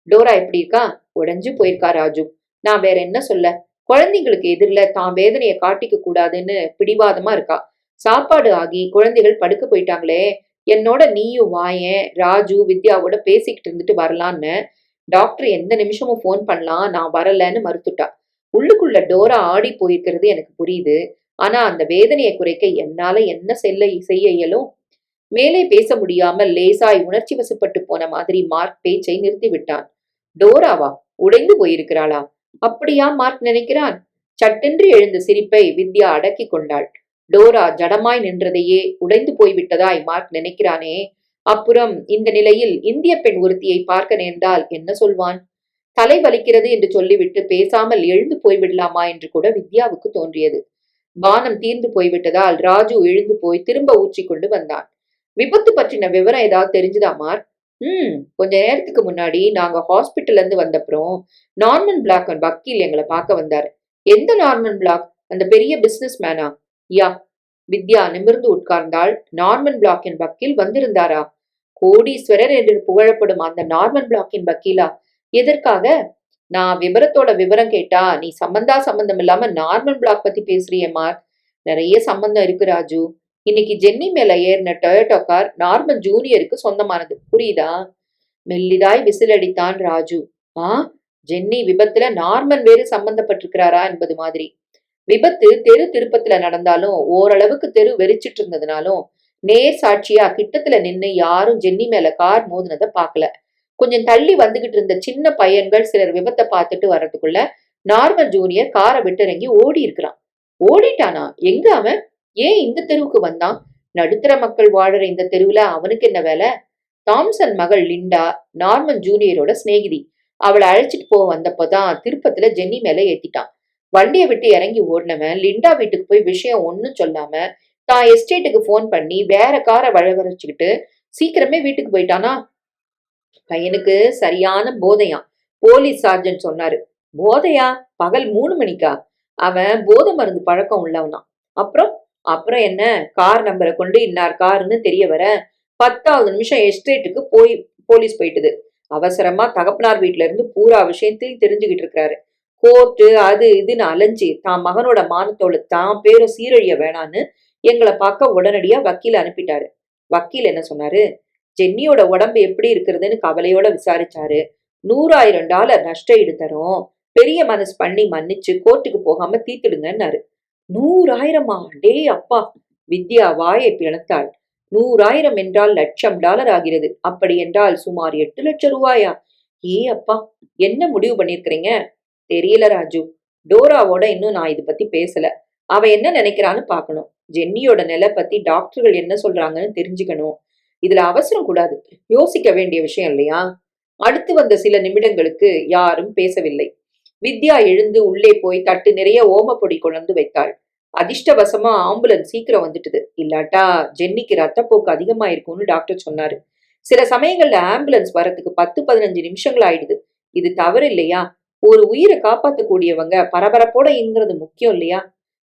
டோரா எப்படி இருக்கா? உடைஞ்சு போயிருக்கா ராஜு. நான் வேற என்ன சொல்ல? குழந்தைங்களுக்கு எதிரில தான் வேதனையை காட்டிக்க கூடாதுன்னு பிடிவாதமா இருக்கா. சாப்பாடு ஆகி குழந்தைகள் படுக்க போயிட்டாங்களே, என்னோட நீயும் வாயேன், ராஜு வித்யாவோட பேசிக்கிட்டு இருந்துட்டு வரலான்னு. டாக்டர் எந்த நிமிஷமும் போன் பண்ணலாம், நான் வரலன்னு மறுத்துட்டா. உள்ளுக்குள்ள டோரா ஆடி போயிருக்கிறது எனக்கு புரியுது. ஆனா அந்த வேதனையை குறைக்க என்னால என்ன செய்ய இயலும்? மேலே பேச முடியாமல் லேசாய் உணர்ச்சி வசப்பட்டு போன மாதிரி மார்க் பேச்சை நிறுத்தி விட்டான். டோராவா உடைந்து போயிருக்கிறாளா? அப்படியா மார்க் நினைக்கிறான்? சட்டென்று எழுந்த சிரிப்பை வித்யா அடக்கி கொண்டாள். டோரா ஜடமாய் நின்றதையே உடைந்து போய்விட்டதாய் மார்க் நினைக்கிறானே. அப்புறம் இந்த நிலையில் இந்திய பெண் ஒருத்தியை பார்க்க நேர்ந்தால் என்ன சொல்வான்? தலை வலிக்கிறது என்று சொல்லிவிட்டு பேசாமல் எழுந்து போய்விடலாமா என்று கூட வித்யாவுக்கு தோன்றியது. பானம் தீர்ந்து போய்விட்டதால் ராஜு எழுந்து போய் திரும்ப ஊற்றிக்கொண்டு வந்தான். விபத்து பற்றின விவரம் ஏதாவது தெரிஞ்சுதா மார்க்? கொஞ்ச நேரத்துக்கு முன்னாடி நாங்க ஹாஸ்பிட்டல்ல இருந்து வந்தப்புறம் நார்மன் பிளாக் வக்கீல் எங்களை பார்க்க வந்தாரு. எந்த நார்மன் பிளாக்? அந்த பெரிய பிசினஸ் மேனா? யா. வித்யா நிமிர்ந்து உட்கார்ந்தாள். நார்மன் பிளாக்கின் வக்கீல் வந்திருந்தாரா? கோடீஸ்வரர் என்று புகழப்படும் அந்த நார்மன் பிளாக்கின் வக்கீலா? எதற்காக? நான் விவரத்தோட விவரம் கேட்டா நீ சம்பந்தம் இல்லாம நார்மன் பிளாக் பத்தி பேசுறிய மார்க். நிறைய சம்பந்தம் இருக்கு ராஜு. இன்னைக்கு ஜென்னி மேல ஏறின டொயோட்டோ கார் நார்மன் ஜூனியருக்கு சொந்தமானது, புரியுதா? மெல்லிதாய் விசில் அடித்தான் ராஜு. ஜென்னி விபத்துல நார்மன் வேறு சம்பந்தப்பட்டிருக்கிறாரா என்பது மாதிரி. விபத்து தெரு திருப்பத்துல நடந்தாலும் ஓரளவுக்கு தெரு வெறிச்சிட்டு இருந்ததுனாலும் நேர் சாட்சியா கிட்டத்துல நின்னு யாரும் ஜென்னி மேல கார் மோதினதை பாக்கல. கொஞ்சம் தள்ளி வந்துகிட்டு இருந்த சின்ன பையன்கள் சிலர் விபத்தை பார்த்துட்டு வர்றதுக்குள்ள நார்மல் ஜூனியர் காரை விட்டு இறங்கி ஓடி இருக்கிறான். ஓடிட்டானா? எங்க அவன்? ஏன் இந்த தெருவுக்கு வந்தான்? நடுத்தர மக்கள் வாழற இந்த தெருவுல அவனுக்கு என்ன வேலை? தாம்சன் மகள் லிண்டா நார்மன் ஜூனியரோட சிநேகிதி. அவளை அழைச்சிட்டு போக வந்தப்பதான் திருப்பத்துல ஜென்னி மேல ஏத்திட்டான். வண்டியை விட்டு இறங்கி ஓடினவன் லிண்டா வீட்டுக்கு போய் விஷயம் ஒன்னும் சொல்லாம தான் எஸ்டேட்டுக்கு போன் பண்ணி வேற காரை வழிவரைச்சுக்கிட்டு சீக்கிரமே வீட்டுக்கு போயிட்டானா? பையனுக்கு சரியான போதையாம். போலீஸ் சார்ஜன்ட் சொன்னாரு. போதையா? பகல் 3 மணிக்கா? அவன் போதை மருந்து பழக்கம் உள்ளவனா. அப்புறம் அப்புறம் என்ன? கார் நம்பரை கொண்டு இன்னார் காருன்னு தெரிய வர 10வது நிமிஷம் எஸ்டேட்டுக்கு போலீஸ் போயிட்டுது. அவசரமா தகப்பனார் வீட்டுல இருந்து பூரா விஷயத்தையும் தெரிஞ்சுக்கிட்டு இருக்கிறாரு. கோர்ட்டு அது இதுன்னு அலைஞ்சி தான் மகனோட மானத்தோட தான் பேரும் சீரழிய வேணான்னு எங்களை பார்க்க உடனடியா வக்கீல் அனுப்பிட்டாரு. வக்கீல் என்ன சொன்னாரு? ஜென்னியோட உடம்பு எப்படி இருக்கிறதுன்னு கவலையோட விசாரிச்சாரு. $100,000 நஷ்ட ஈடு தரும், பெரிய மனசு பண்ணி மன்னிச்சு கோர்ட்டுக்கு போகாம தீத்துடுங்கன்னாரு. 100,000? டே அப்பா! வித்யா வாயை பிளந்தாள். 100,000 என்றால் $1,00,000 ஆகிறது. அப்படி என்றால் சுமார் 8 லட்சம் ரூபாயா? ஏ அப்பா! என்ன முடிவு பண்ணிருக்கிறீங்க? தெரியல ராஜு. டோராவோட இன்னும் நான் இதை பத்தி பேசல. அவ என்ன நினைக்கிறான்னு பாக்கணும். ஜென்னியோட நிலை பத்தி டாக்டர்கள் என்ன சொல்றாங்கன்னு தெரிஞ்சுக்கணும். இதுல அவசரம் கூடாது, யோசிக்க வேண்டிய விஷயம் இல்லையா? அடுத்து வந்த சில நிமிடங்களுக்கு யாரும் பேசவில்லை. வித்யா எழுந்து உள்ளே போய் தட்டு நிறைய ஓமப்பொடி கொண்டு வைத்தாள். அதிர்ஷ்டவசமா ஆம்புலன்ஸ் சீக்கிரம் வந்துட்டுது. இல்லாட்டா ஜென்னிக்கு ரத்தப்போக்கு அதிகமா இருக்கும்னு டாக்டர் சொன்னாரு. சில சமயங்கள்ல ஆம்புலன்ஸ் வரத்துக்கு 10-15 நிமிஷங்கள் ஆயிடுது. இது தவறு இல்லையா? ஒரு உயிரை காப்பாத்தக்கூடியவங்க பரபரப்போட இயங்குறது முக்கியம் இல்லையா?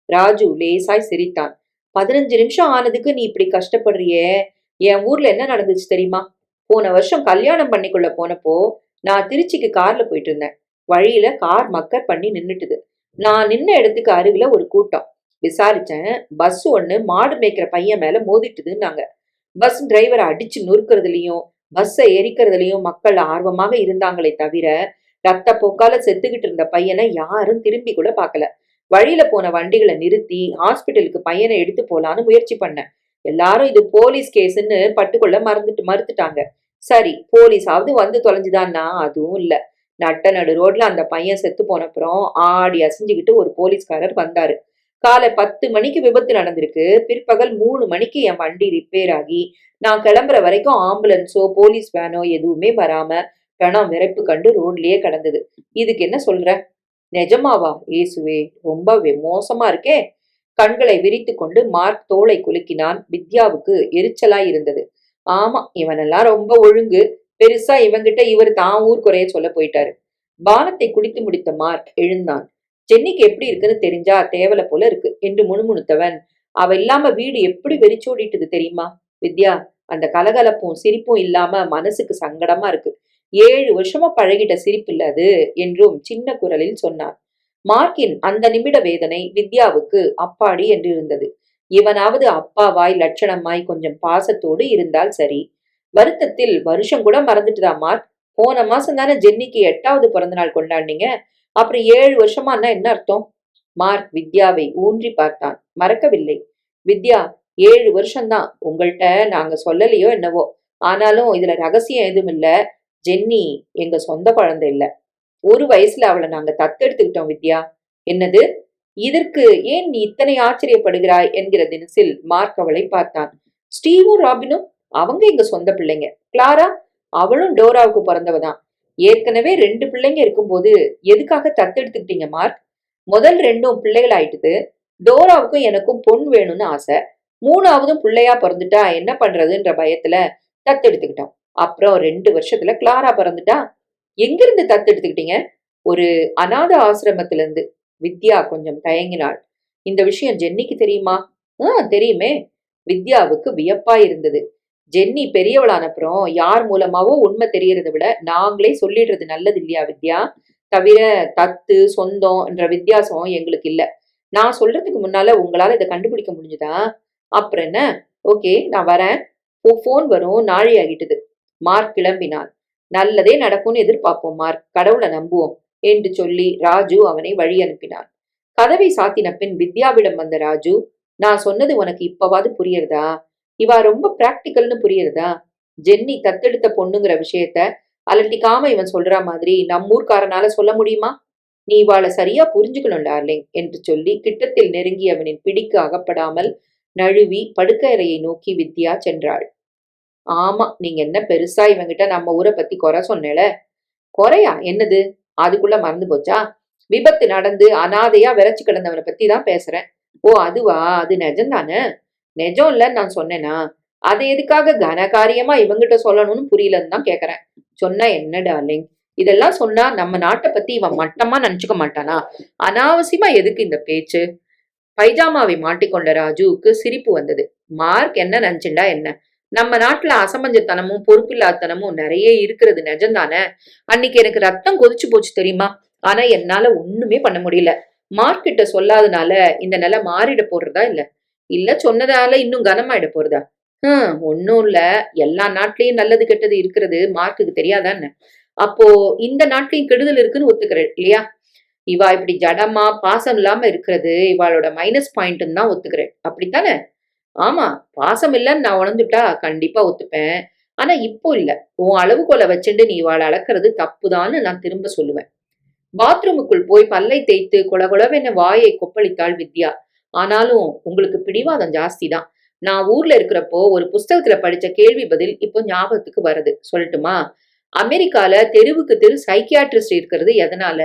ராஜு லேசாய் சிரித்தான். 15 நிமிஷம் ஆனதுக்கு நீ இப்படி கஷ்டப்படுறியே. என் ஊர்ல என்ன நடந்துச்சு தெரியுமா? போன வருஷம் கல்யாணம் பண்ணிக்கொள்ள போனப்போ நான் திருச்சிக்கு கார்ல போயிட்டு இருந்தேன். வழியில கார் மக்கர் பண்ணி நின்னுட்டுது. நான் நின்ன இடத்துக்கு அருகில ஒரு கூட்டம். விசாரிச்சேன். பஸ் ஒண்ணு மாடு மேய்க்கிற பையன் மேல மோதிட்டுதுன்னாங்க. பஸ் டிரைவரை அடிச்சு நொறுக்கிறதுலயும் பஸ்ஸை எரிக்கிறதுலயும் மக்கள் ஆர்வமாக இருந்தாங்களே தவிர ரத்த போக்கால செத்துக்கிட்டு இருந்த பையனை யாரும் திரும்பி கூட பார்க்கல. வழியில போன வண்டிகளை நிறுத்தி ஹாஸ்பிட்டலுக்கு பையனை எடுத்து போலான்னு முயற்சி பண்ணேன். எல்லாரும் இது போலீஸ் கேஸ்ன்னு பட்டுக்கொள்ள மறுத்துட்டாங்க. சரி, போலீஸாவது வந்து தொலைஞ்சுதான்னா அதுவும் இல்ல. நட்ட நடு ரோட்ல அந்த பையன் செத்து போனப்புறம் ஆடி அசைஞ்சுக்கிட்டு ஒரு போலீஸ்காரர் வந்தாரு. காலை 10 மணிக்கு விபத்து நடந்திருக்கு. பிற்பகல் 3 மணிக்கு என் வண்டி ரிப்பேர் ஆகி நான் கிளம்புற வரைக்கும் ஆம்புலன்ஸோ போலீஸ் வேனோ எதுவுமே வராம பிணம் விரைப்பு கண்டு ரோட்லயே கிடந்தது. இதுக்கு என்ன சொல்ற? நிஜமாவா? இயேசுவே, ரொம்ப மோசமா இருக்கே. கண்களை விரித்து கொண்டு மார்க் தோளை குலுக்கினான். வித்யாவுக்கு எரிச்சலாய் இருந்தது. ஆமா, இவனெல்லாம் ரொம்ப ஒழுங்கு. பெருசா இவங்கிட்ட இவர் தான் ஊர் குறைய சொல்ல போயிட்டாரு. பானத்தை குடித்து முடித்த மார்க் எழுந்தான். ஜென்னிக்கு எப்படி இருக்குன்னு தெரிஞ்சா தேவலை போல இருக்கு என்று முணுமுணுத்தவன், அவ இல்லாம வீடு எப்படி வெறிச்சோடிட்டுது தெரியுமா? வித்யா, அந்த கலகலப்பும் சிரிப்பும் இல்லாம மனசுக்கு சங்கடமா இருக்கு. 7 வருஷமா பழகிட்ட சிரிப்பு இல்ல அது என்றும் சின்ன குரலில் சொன்னான். மார்க்கின் அந்த நிமிட வேதனை வித்யாவுக்கு அப்பாடி என்று இருந்தது. இவனாவது அப்பாவாய் லட்சணமாய் கொஞ்சம் பாசத்தோடு இருந்தால் சரி. வருத்தத்தில் வருஷம் கூட மறந்துட்டுதா மார்க்? போன மாசம் தானே ஜென்னிக்கு 8வது பிறந்த நாள் கொண்டாடினீங்க. அப்புறம் 7 வருஷமானா என்ன அர்த்தம்? மார்க் வித்யாவை ஊன்றி பார்த்தான். மறக்கவில்லை. வித்யா, 7 வருஷம்தான். உங்கள்கிட்ட நாங்க சொல்லலையோ என்னவோ. ஆனாலும் இதுல ரகசியம் எதுவும் இல்ல. ஜென்னி எங்க சொந்த குழந்தை இல்ல. ஒரு வயசுல அவளை நாங்க தத்தெடுத்துக்கிட்டோம் வித்யா. என்னது? இதற்கு ஏன் நீ இத்தனை ஆச்சரியப்படுகிறாய் என்கிற தினசில் மார்க் அவளை பார்த்தான். ஸ்டீவும் ராபினும் அவங்க எங்க சொந்த பிள்ளைங்க. கிளாரா, அவளும் டோராவுக்கு பிறந்தவதான். ஏற்கனவே 2 பிள்ளைங்க இருக்கும்போது எதுக்காக தத்தெடுத்துக்கிட்டீங்க மார்க்? முதல் 2ம் பிள்ளைகள் ஆயிட்டுது. டோராவுக்கும் எனக்கும் பொன் வேணும்னு ஆசை. 3ஆவதும் பிள்ளையா பிறந்துட்டா என்ன பண்றதுன்ற பயத்துல தத்தெடுத்துக்கிட்டோம். அப்புறம் 2 வருஷத்துல கிளாரா பிறந்துட்டா. எங்கிருந்து தத்தெடுத்துக்கிட்டீங்க? ஒரு அநாத ஆசிரமத்துல இருந்து. வித்யா கொஞ்சம் தயங்கினாள். இந்த விஷயம் ஜென்னிக்கு தெரியுமா? தெரியுமே. வித்யாவுக்கு வியப்பா இருந்தது. ஜென்னி பெரியவளானப்புறம் யார் மூலமாவோ உண்மை தெரியறதை விட நாங்களே சொல்லிடுறது நல்லது இல்லையா வித்யா? தவிர தத்து சொந்தம் என்ற வித்தியாசம் எங்களுக்கு இல்ல. நான் சொல்றதுக்கு முன்னால உங்களால இதை கண்டுபிடிக்க முடிஞ்சுதா? அப்புறம் என்ன? ஓகே, நான் வரேன். போன் வரும், நாழி ஆகிட்டுது. மார்க் கிளம்பினான். நல்லதே நடக்கும்னு எதிர்பார்ப்போம் மார்க், கடவுளை நம்புவோம் என்று சொல்லி ராஜு அவனை வழி அனுப்பினான். கதவை சாத்தின பின் வித்யாவிடம் வந்த ராஜு, நான் சொன்னது உனக்கு இப்பவாது புரியுறதா? இவா ரொம்ப பிராக்டிக்கல்னு புரியுறதா? ஜென்னி தத்தெடுத்த பொண்ணுங்கிற விஷயத்த அலட்டிக்காம இவன் சொல்ற மாதிரி நம்மூர்காரனால சொல்ல முடியுமா? நீ இவாளை சரியா புரிஞ்சுக்கணும் டார்லிங் என்று சொல்லி கிட்டத்தில் நெருங்கி அவனின் பிடிக்கு அகப்படாமல் நழுவி படுக்கையறையை நோக்கி வித்யா சென்றாள். ஆமா, நீங்க என்ன பெருசா இவங்கிட்ட நம்ம ஊரை பத்தி குறை சொன்னேல. குறையா என்னது? அதுக்குள்ள மறந்து போச்சா? விபத்து நடந்து அனாதையா விரைச்சு கிடந்தவனை பத்தி தான் பேசுறேன். ஓ அதுவா? அது நிஜம்தானே? நிஜம் இல்லன்னு நான் சொன்னேனா? அதை எதுக்காக கனகாரியமா இவங்கிட்ட சொல்லணும்னு புரியலன்னு தான் கேக்குறேன். சொன்னா என்ன டார்லிங்? இதெல்லாம் சொன்னா நம்ம நாட்டை பத்தி இவன் மட்டமா நினைச்சுக்க மாட்டானா? அனாவசியமா எதுக்கு இந்த பேச்சு? பைஜாமாவை மாட்டிக்கொண்ட ராஜுவுக்கு சிரிப்பு வந்தது. மார்க் என்ன நினைச்சுண்டா என்ன? நம்ம நாட்டுல அசமஞ்சத்தனமும் பொறுப்பில்லாதனமும் நிறைய இருக்கிறது நிஜம்தானே? அன்னைக்கு எனக்கு ரத்தம் கொதிச்சு போச்சு தெரியுமா? ஆனா என்னால ஒண்ணுமே பண்ண முடியல. மார்க் கிட்ட சொல்லாதனால இந்த நிலை மாறிட போறதா இல்ல? இல்ல சொன்னதால இன்னும் கனமாயிட போறதா? ஒன்னும் இல்ல. எல்லா நாட்டிலயும் நல்லது கெட்டது இருக்கிறது மார்க்குக்கு தெரியாதான்னு? அப்போ இந்த நாட்டிலையும் கெடுதல் இருக்குன்னு ஒத்துக்கிறேன் இல்லையா? இவா இப்படி ஜடமா பாசம் இல்லாம இருக்கிறது இவாளோட மைனஸ் பாயிண்ட்னு தான் ஒத்துக்கிறேன். அப்படித்தானே? ஆமா, பாசம் இல்லைன்னு நான் உணர்ந்துட்டா கண்டிப்பா ஒத்துப்பேன். ஆனா இப்போ இல்ல. உன் அளவுகோலை வச்சுட்டு நீ இவாளை அளக்கிறது தப்புதான்னு நான் திரும்ப சொல்லுவேன். பாத்ரூமுக்குள் போய் பல்லை தேய்த்து கொலகொலவென வாயை கொப்பளித்தாள் வித்யா. ஆனாலும் உங்களுக்கு பிடிவாதம் ஜாஸ்தி தான். நான் ஊர்ல இருக்கிறப்போ ஒரு புஸ்தகத்துல படிச்ச கேள்வி பதில் இப்போ ஞாபகத்துக்கு வருது, சொல்லட்டுமா? அமெரிக்கால தெருவுக்கு தெரு சைக்கியாட்ரிஸ்ட் இருக்கிறது எதனால?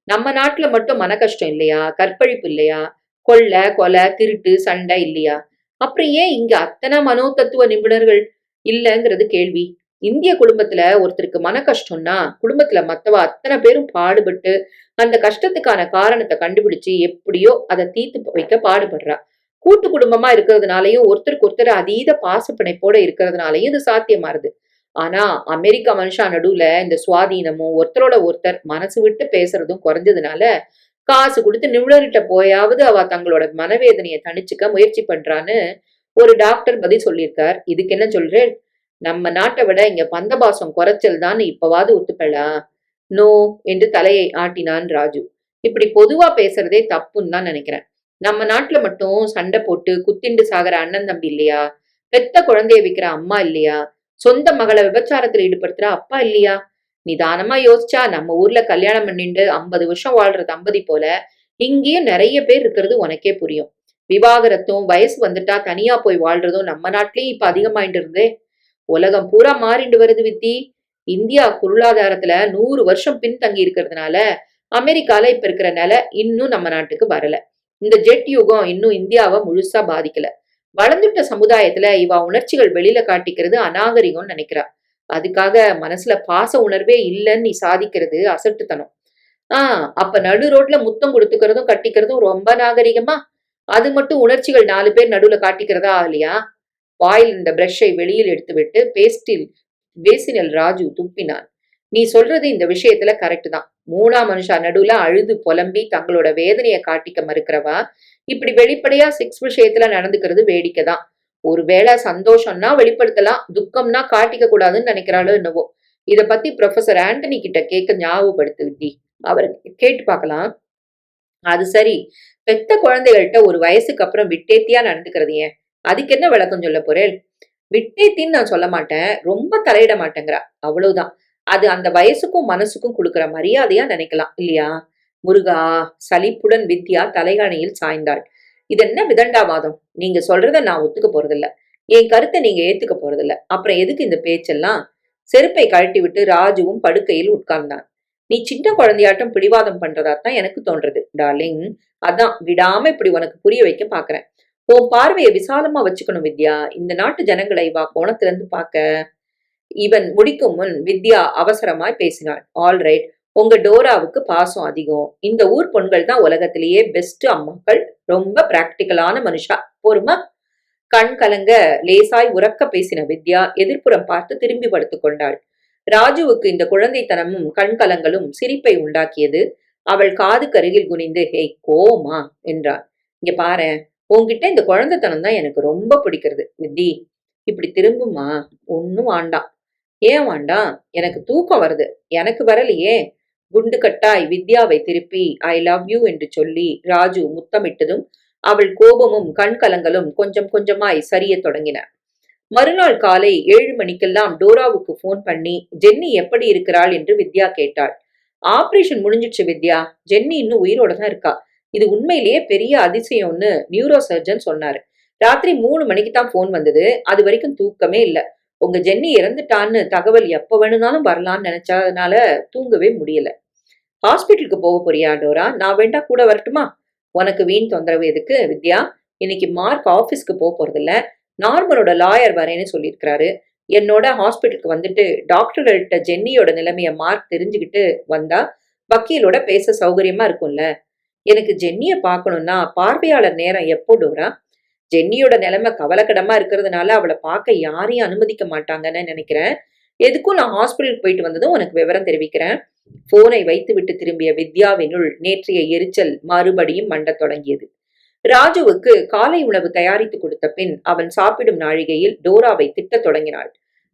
நம்ம நாட்டுல மட்டும் மன கஷ்டம் இல்லையா? கற்பழிப்பு இல்லையா? கொள்ளை கொலை திருட்டு சண்டை இல்லையா? அப்புறம் ஏன் இங்க அத்தனை மனோதத்துவ நிபுணர்கள் இல்லங்கிறது கேள்வி. இந்திய குடும்பத்துல ஒருத்தருக்கு மன கஷ்டம்னா குடும்பத்துல மத்தவ அத்தனை பேரும் பாடுபட்டு அந்த கஷ்டத்துக்கான காரணத்தை கண்டுபிடிச்சு எப்படியோ அதை தீர்த்து வைக்க பாடுபடுறா. கூட்டு குடும்பமா இருக்கிறதுனாலயும் ஒருத்தருக்கு ஒருத்தர் அதீத பாசப்பிணைப்போட இருக்கிறதுனாலயும் இது சாத்தியமாறுது. ஆனா அமெரிக்கா மனுஷா நடுவுல இந்த சுவாதீனமும் ஒருத்தரோட ஒருத்தர் மனசு விட்டு பேசுறதும் குறைஞ்சதுனால காசு கொடுத்து நிபுணர்கிட்ட போயாவது அவ தங்களோட மனவேதனையை தணிச்சுக்க முயற்சி பண்றான்னு ஒரு டாக்டர் பதில் சொல்லியிருக்கார். இதுக்கு என்ன சொல்றேன்? நம்ம நாட்டை விட இங்க பந்தபாசம் குறைச்சல் தான் இப்பவாது ஒத்துப்பலா? நோ என்று தலையை ஆட்டினான் ராஜு. இப்படி பொதுவா பேசுறதே தப்புன்னு தான் நினைக்கிறேன். நம்ம நாட்டுல மட்டும் சண்டை போட்டு குத்திண்டு சாகிற அண்ணன் தம்பி இல்லையா? பெத்த குழந்தைய விக்கிற அம்மா இல்லையா? சொந்த மகளை விபச்சாரத்துல ஈடுபடுத்துற அப்பா இல்லையா? நிதானமா யோசிச்சா நம்ம ஊர்ல கல்யாணம் பண்ணிண்டு 50 வருஷம் வாழ்ற தம்பதி போல இங்கேயும் நிறைய பேர் இருக்கிறது உனக்கே புரியும். விவாகரத்தும் வயசு வந்துட்டா தனியா போய் வாழ்றதும் நம்ம நாட்டிலயும் இப்ப அதிகமாயிட்டு இருந்தே. உலகம் பூரா மாறிண்டு வருது வித்தி. இந்தியா பொருளாதாரத்துல 100 வருஷம் பின்தங்கி இருக்கிறதுனால அமெரிக்கால இப்ப இருக்கிற நிலை இன்னும் நம்ம நாட்டுக்கு வரல. இந்த ஜெட் யுகம் இன்னும் இந்தியாவை முழுசா பாதிக்கல. வளர்ந்துட்ட சமுதாயத்துல இவ உணர்ச்சிகள் வெளியில காட்டிக்கிறது அநாகரிகம்னு நினைக்கிறா. அதுக்காக மனசுல பாச உணர்வே இல்லைன்னு நீ சாதிக்கிறது அசட்டுத்தனம். அப்ப நடு ரோட்ல முத்தம் கொடுத்துக்கிறதும் கட்டிக்கிறதும் ரொம்ப நாகரிகமா? அது மட்டும் உணர்ச்சிகள் 4 பேர் நடுவுல காட்டிக்கிறதா ஆகலையா? வாயில் இந்த பிரஷை வெளியில் எடுத்துவிட்டு பேசினில் ராஜு துப்பினான். நீ சொல்றது இந்த விஷயத்துல கரெக்ட் தான். 3ஆம் மனுஷா நடுவுல அழுது புலம்பி தங்களோட வேதனையை காட்டிக்க மறுக்கிறவா இப்படி வெளிப்படையா செக்ஸ் விஷயத்துல நடந்துக்கிறது வேடிக்கை தான். ஒருவேளை சந்தோஷம்னா வெளிப்படுத்தலாம், துக்கம்னா காட்டிக்க கூடாதுன்னு நினைக்கிறாளோ என்னவோ. இத பத்தி ப்ரொஃபசர் ஆண்டனி கிட்ட கேட்க ஞாபகப்படுத்து வித்தி. அவர் கேட்டு பார்க்கலாம். அது சரி, பெத்த குழந்தைகள்கிட்ட ஒரு வயசுக்கு அப்புறம் விட்டேத்தியா நடந்துக்கிறது ஏன்? அதுக்கு என்ன விளக்கம் சொல்ல போறேன்? விட்டேத்தின்னு நான் சொல்ல மாட்டேன், ரொம்ப தலையிட மாட்டேங்கிறா, அவ்வளவுதான். அது அந்த வயசுக்கும் மனசுக்கும் கொடுக்கிற மரியாதையா நினைக்கலாம் இல்லையா? முருகா! சலிப்புடன் வித்யா தலைகாணியில் சாய்ந்தாள். இது என்ன விதண்டாவாதம்? நீங்க சொல்றத நான் ஒத்துக்க போறதில்ல. என் கருத்தை நீங்க ஏத்துக்க போறதில்ல. அப்புறம் எதுக்கு இந்த பேச்செல்லாம்? செருப்பை கழட்டி விட்டு ராஜுவும் படுக்கையில் உட்கார்ந்தான். நீ சின்ன குழந்தையாட்டம் பிடிவாதம் பண்றதாத்தான் எனக்கு தோன்றது டார்லிங். அதான் விடாம இப்படி உனக்கு புரிய வைக்க பாக்குறேன். உன் பார்வையை விசாலமா வச்சுக்கணும் வித்யா. இந்த நாட்டு ஜனங்களை வா கோணத்துல இருந்து பாக்க. இவன் முடிக்கும் முன் வித்யா அவசரமாய் பேசினாள். ஆல்ரைட், உங்க டோராவுக்கு பாசம் அதிகம். இந்த ஊர் பொண்கள் தான் உலகத்திலேயே பெஸ்ட் அம்மாக்கள். ரொம்ப பிராக்டிக்கலான மனுஷா. போருமா? கண் கலங்க லேசாய் உறக்க பேசின வித்யா எதிர்ப்புறம் பார்த்து திரும்பி படுத்துக் கொண்டாள். ராஜுவுக்கு இந்த குழந்தைத்தனமும் கண்கலங்களும் சிரிப்பை உண்டாக்கியது. அவள் காதுக்கு அருகில் குனிந்து ஹேய் கோமா என்றான். இங்க பாரேன், உன்கிட்ட இந்த குழந்தைத்தனம் தான் எனக்கு ரொம்ப பிடிக்கிறது வித்தி. இப்படி திரும்புமா? ஒன்னும் வாண்டாம். ஏன் வாண்டாம்? எனக்கு தூக்கம் வருது. எனக்கு வரலையே. குண்டு கட்டாய் வித்யாவை திருப்பி ஐ லவ் யூ என்று சொல்லி ராஜு முத்தமிட்டதும் அவள் கோபமும் கண்கலங்களும் கொஞ்சம் கொஞ்சமாய் சரிய தொடங்கின. மறுநாள் காலை 7 மணிக்கெல்லாம் டோராவுக்கு போன் பண்ணி ஜென்னி எப்படி இருக்கிறாள் என்று வித்யா கேட்டாள். ஆபரேஷன் முடிஞ்சிடுச்சு வித்யா, ஜென்னி இன்னும் உயிரோட தான் இருக்கா. இது உண்மையிலேயே பெரிய அதிசயம்னு நியூரோ சர்ஜன் சொன்னாரு. ராத்திரி 3 மணிக்கு தான் போன் வந்தது. அது வரைக்கும் தூக்கமே இல்ல. உங்க ஜென்னி இறந்துட்டான்னு தகவல் எப்ப வேணும்னாலும் வரலான்னு நினைச்சதுனால தூங்கவே முடியல. ஹாஸ்பிட்டலுக்கு போக போறியா டோரா? நான் வேண்டா கூட வரட்டுமா? உனக்கு வீண் தொந்தரவு எதுக்கு வித்யா? இன்னைக்கு மார்க் ஆபீஸ்க்கு போறது இல்ல. நார்மலோட லாயர் வரேன்னு சொல்லியிருக்கிறாரு. என்னோட ஹாஸ்பிட்டலுக்கு வந்துட்டு டாக்டர்கள்ட்ட ஜென்னியோட நிலைமைய மார்க் தெரிஞ்சுக்கிட்டு வந்தா வக்கீலோட பேச சௌகரியமா இருக்கும்ல. எனக்கு ஜென்னிய பாக்கணும்னா பார்வையாளர் நேரம் எப்போ டோரா? ஜென்னியோட நிலைமை கவலைக்கிடமா இருக்கிறதுனால அவளை பார்க்க யாரையும் அனுமதிக்க மாட்டாங்கன்னு நினைக்கிறேன். எதுக்கும் நான் ஹாஸ்பிட்டலுக்கு போயிட்டு வந்ததும் உனக்கு விவரம் தெரிவிக்கிறேன். போனை வைத்து விட்டு திரும்பிய வித்யாவினுள் நேற்றைய எரிச்சல் மறுபடியும் மண்டத் தொடங்கியது. ராஜுவுக்கு காலை உணவு தயாரித்து கொடுத்த பின் அவன் சாப்பிடும் நாழிகையில் டோராவை திட்டத் தொடங்கினாள்.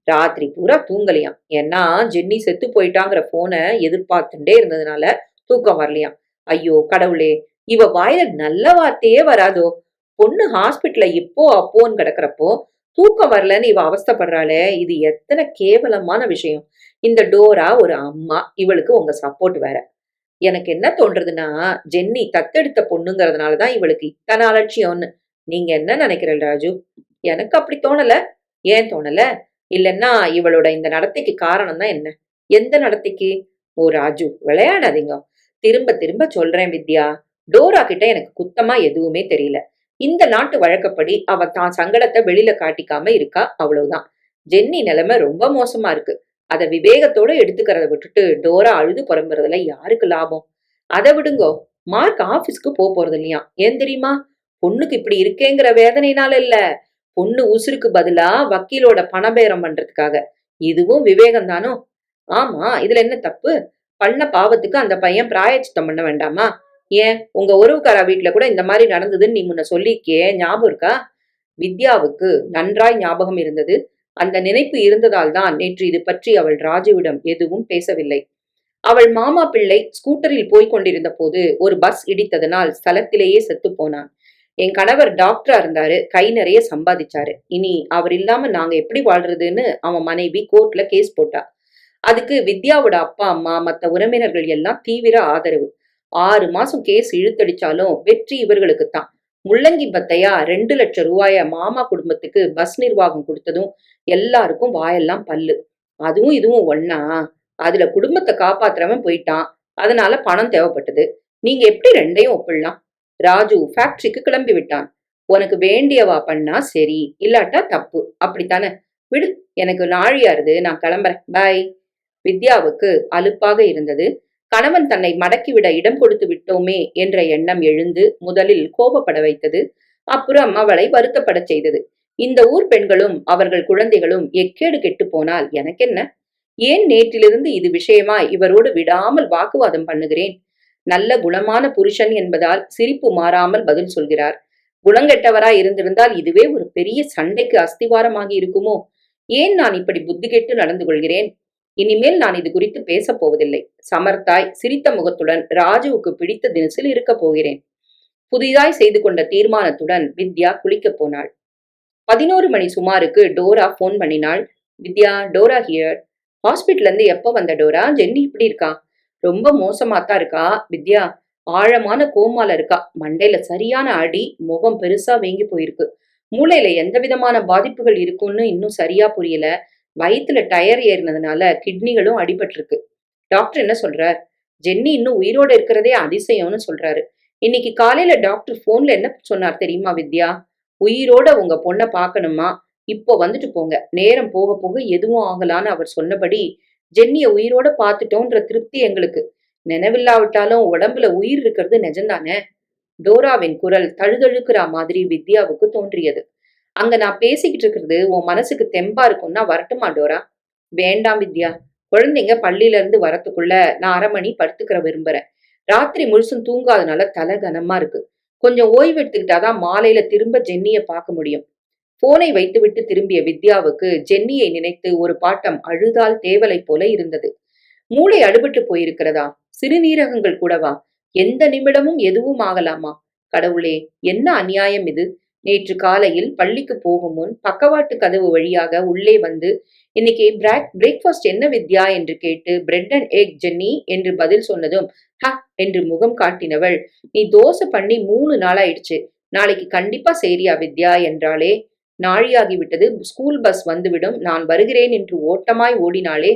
ராத்திரி பூரா தூங்கலையாம். ஏன்னா ஜென்னி செத்து போயிட்டாங்கிற போனை எதிர்பார்த்துட்டே இருந்ததுனால தூக்கம் வரலையாம். ஐயோ கடவுளே, இவ வாயில நல்ல வார்த்தையே வராதோ. பொண்ணு ஹாஸ்பிட்டல்ல இப்போ அப்போன்னு கிடக்குறப்போ தூக்கம் வரலன்னு இவ அவஸ்தைப்படுறாளே, இது எத்தனை கேவலமான விஷயம். இந்த டோரா ஒரு அம்மா, இவளுக்கு உங்க சப்போர்ட் வேற. எனக்கு என்ன தோன்றதுன்னா, ஜென்னி தத்தெடுத்த பொண்ணுங்கிறதுனாலதான் இவளுக்கு இத்தனை அலட்சியம்னு. நீங்க என்ன நினைக்கிறீங்க ராஜு? எனக்கு அப்படி தோணல. ஏன் தோணல? இல்லன்னா இவளோட இந்த நடத்தைக்கு காரணம் தான் என்ன? எந்த நடத்தைக்கு? ஓ ராஜு, விளையாடாதீங்க. திரும்ப திரும்ப சொல்றேன் வித்யா, டோரா கிட்ட எனக்கு குத்தமா எதுவுமே தெரியல. இந்த நாட்டு வழக்கப்படி அவ தான் சங்கடத்தை வெளியில காட்டிக்காம இருக்கா, அவ்வளவுதான். ஜென்னி நிலைமை ரொம்ப மோசமா இருக்கு. அத விவேகத்தோட எடுத்துக்கிறத விட்டுட்டு டோரா அழுது புலம்புறதுல யாருக்கு லாபம்? அத விடுங்கோ. மார்க் ஆபீஸ்க்கு போறது இல்லையா? ஏன் தெரியுமா? பொண்ணுக்கு இப்படி இருக்கேங்கிற வேதனையினால இல்ல. பொண்ணு உசுருக்கு பதிலா வக்கீலோட பணபேரம் பண்றதுக்காக. இதுவும் விவேகம் தானோ? ஆமா, இதுல என்ன தப்பு? பண்ண பாவத்துக்கு அந்த பையன் பிராயச்சித்தம் பண்ண வேண்டாமா? ஏன் உங்க உறவுக்கார வீட்டுல கூட இந்த மாதிரி நடந்ததுன்னு நீ முன்ன சொல்லிருக்கியே, ஞாபகம் இருக்கா? வித்யாவுக்கு நன்றாய் ஞாபகம் இருந்தது. அந்த நினைப்பு இருந்ததால் தான் நேற்று இது பற்றி அவள் ராஜுவிடம் எதுவும் பேசவில்லை. அவள் மாமா பிள்ளை ஸ்கூட்டரில் போய்க் கொண்டிருந்த போது ஒரு பஸ் இடித்ததனால் ஸ்தலத்திலேயே செத்து போனான். என் கணவர் டாக்டரா இருந்தாரு, கை நிறைய சம்பாதிச்சாரு. இனி அவர் இல்லாம நாங்க எப்படி வாழ்றதுன்னு அவன் மனைவி கோர்ட்ல கேஸ் போட்டா. அதுக்கு வித்யாவோட அப்பா அம்மா மத்த உறவினர்கள் எல்லாம் தீவிர ஆதரவு. 6 மாசம் கேஸ் இழுத்தடிச்சாலும் வெற்றி இவர்களுக்குத்தான். முள்ளங்கி பத்தையா 2 லட்சம் ரூபாய மாமா குடும்பத்துக்கு பஸ் நிர்வாகம் கொடுத்ததும் எல்லாருக்கும் வாயெல்லாம் பல்லு. அதுவும் இதுவும் ஒண்ணா? அதுல குடும்பத்தை காப்பாத்துறவன் போயிட்டான். அதனால பணம் தேவைப்பட்டது. நீங்க எப்படி ரெண்டையும் ஒப்பிடலாம்? ராஜு ஃபேக்டரிக்கு கிளம்பி விட்டான். உனக்கு வேண்டியவா பண்ணா சரி, இல்லாட்டா தப்பு. அப்படித்தானே? விடு, எனக்கு நாழியாருது, நான் கிளம்புறேன், பாய். வித்யாவுக்கு அலுப்பாக இருந்தது. கணவன் தன்னை மடக்கிவிட இடம் கொடுத்து விட்டோமே என்ற எண்ணம் எழுந்து முதலில் கோபப்பட வைத்தது. அப்புறம் அவளை வருத்தப்படச் செய்தது. இந்த ஊர் பெண்களும் அவர்கள் குழந்தைகளும் எக்கேடு கெட்டு போனால் எனக்கென்ன? ஏன் நேற்றிலிருந்து இது விஷயமா இவரோடு விடாமல் வாக்குவாதம் பண்ணுகிறேன்? நல்ல குணமான புருஷன் என்பதால் சிரிப்பு மாறாமல் பதில் சொல்கிறார். குணங்கெட்டவராய் இருந்திருந்தால் இதுவே ஒரு பெரிய சண்டைக்கு அஸ்திவாரமாகி இருக்குமோ? ஏன் நான் இப்படி புத்தி கெட்டு நடந்து கொள்கிறேன்? இனிமேல் நான் இது குறித்து பேசப் போவதில்லை. சமர்த்தாய் சிரித்த முகத்துடன் ராஜுவுக்கு பிடித்த தினசில் இருக்கப் போகிறேன். புதிதாய் செய்து கொண்ட தீர்மானத்துடன் வித்யா குளிக்கப் போனாள். 11 மணி சுமாருக்கு டோரா போன் பண்ணினாள். Vidya, Dora here. ஹாஸ்பிட்டல்ல இருந்து எப்ப வந்த டோரா? ஜென்னி இப்படி இருக்கா? ரொம்ப மோசமாத்தான் இருக்கா வித்யா. ஆழமான கோமால இருக்கா. மண்டையில சரியான அடி, முகம் பெருசா வீங்கி போயிருக்கு. மூளையில எந்த விதமான பாதிப்புகள் இருக்குன்னு இன்னும் சரியா புரியல. வயித்துல டயர் ஏறினதுனால கிட்னிகளும் அடிபட்டிருக்கு. டாக்டர் என்ன சொல்றார்? ஜென்னி இன்னும் உயிரோட இருக்கிறதே அதிசயம்னு சொல்றாரு. இன்னைக்கு காலையில டாக்டர் போன்ல என்ன சொன்னார் தெரியுமா வித்யா? உயிரோட உங்க பொண்ண பாக்கணுமா? இப்போ வந்துட்டு போங்க. நேரம் போக போக எதுவும் ஆகலான்னு அவர் சொன்னபடி ஜென்னிய உயிரோட பாத்துட்டோன்ற திருப்தி எங்களுக்கு. நினைவில்லாவிட்டாலும் உடம்புல உயிர் இருக்கிறது நிஜம்தானே? டோராவின் குரல் தழுதழுக்கிற மாதிரி வித்யாவுக்கு தோன்றியது. அங்க நான் பேசிக்கிட்டு இருக்கிறது உன் மனசுக்கு தெம்பா இருக்கும்னா வரட்டுமா டோரா? வேண்டாம் வித்யா. குழந்தைங்க பள்ளியில இருந்து வரத்துக்குள்ள நான் 1/2 மணி படுத்துக்கிற விரும்புறேன். ராத்திரி முழுசும் தூங்காதனால தலை கனமா இருக்கு. கொஞ்சம் ஓய்வு எடுத்துக்கிட்டாதான் மாலையில திரும்ப ஜென்னிய பார்க்க முடியும். போனை வைத்துவிட்டு திரும்பிய வித்யாவுக்கு ஜென்னியை நினைத்து ஒரு பாட்டம் அழுதால் தேவலை போல இருந்தது. மூளை அடுபட்டு போயிருக்கிறதா? சிறுநீரகங்கள் கூடவா? எந்த நிமிடமும் எதுவும் ஆகலாமா? கடவுளே, என்ன அநியாயம் இது! நேற்று காலையில் பள்ளிக்கு போகும் முன் பக்கவாட்டு கதவு வழியாக உள்ளே வந்து இன்னைக்கு பிரேக்ஃபாஸ்ட் என்ன வித்யா என்று கேட்டு பிரெட் அண்ட் எக் ஜென்னி என்று பதில் சொன்னதும் ஹ என்று முகம் காட்டினவள், நீ தோசை பண்ணி 3 நாளாயிடுச்சு, நாளைக்கு கண்டிப்பா செய்றியா வித்யா என்றாளே. நாழியாகிவிட்டது, ஸ்கூல் பஸ் வந்துவிடும், நான் வருகிறேன் என்று ஓட்டமாய் ஓடினாளே.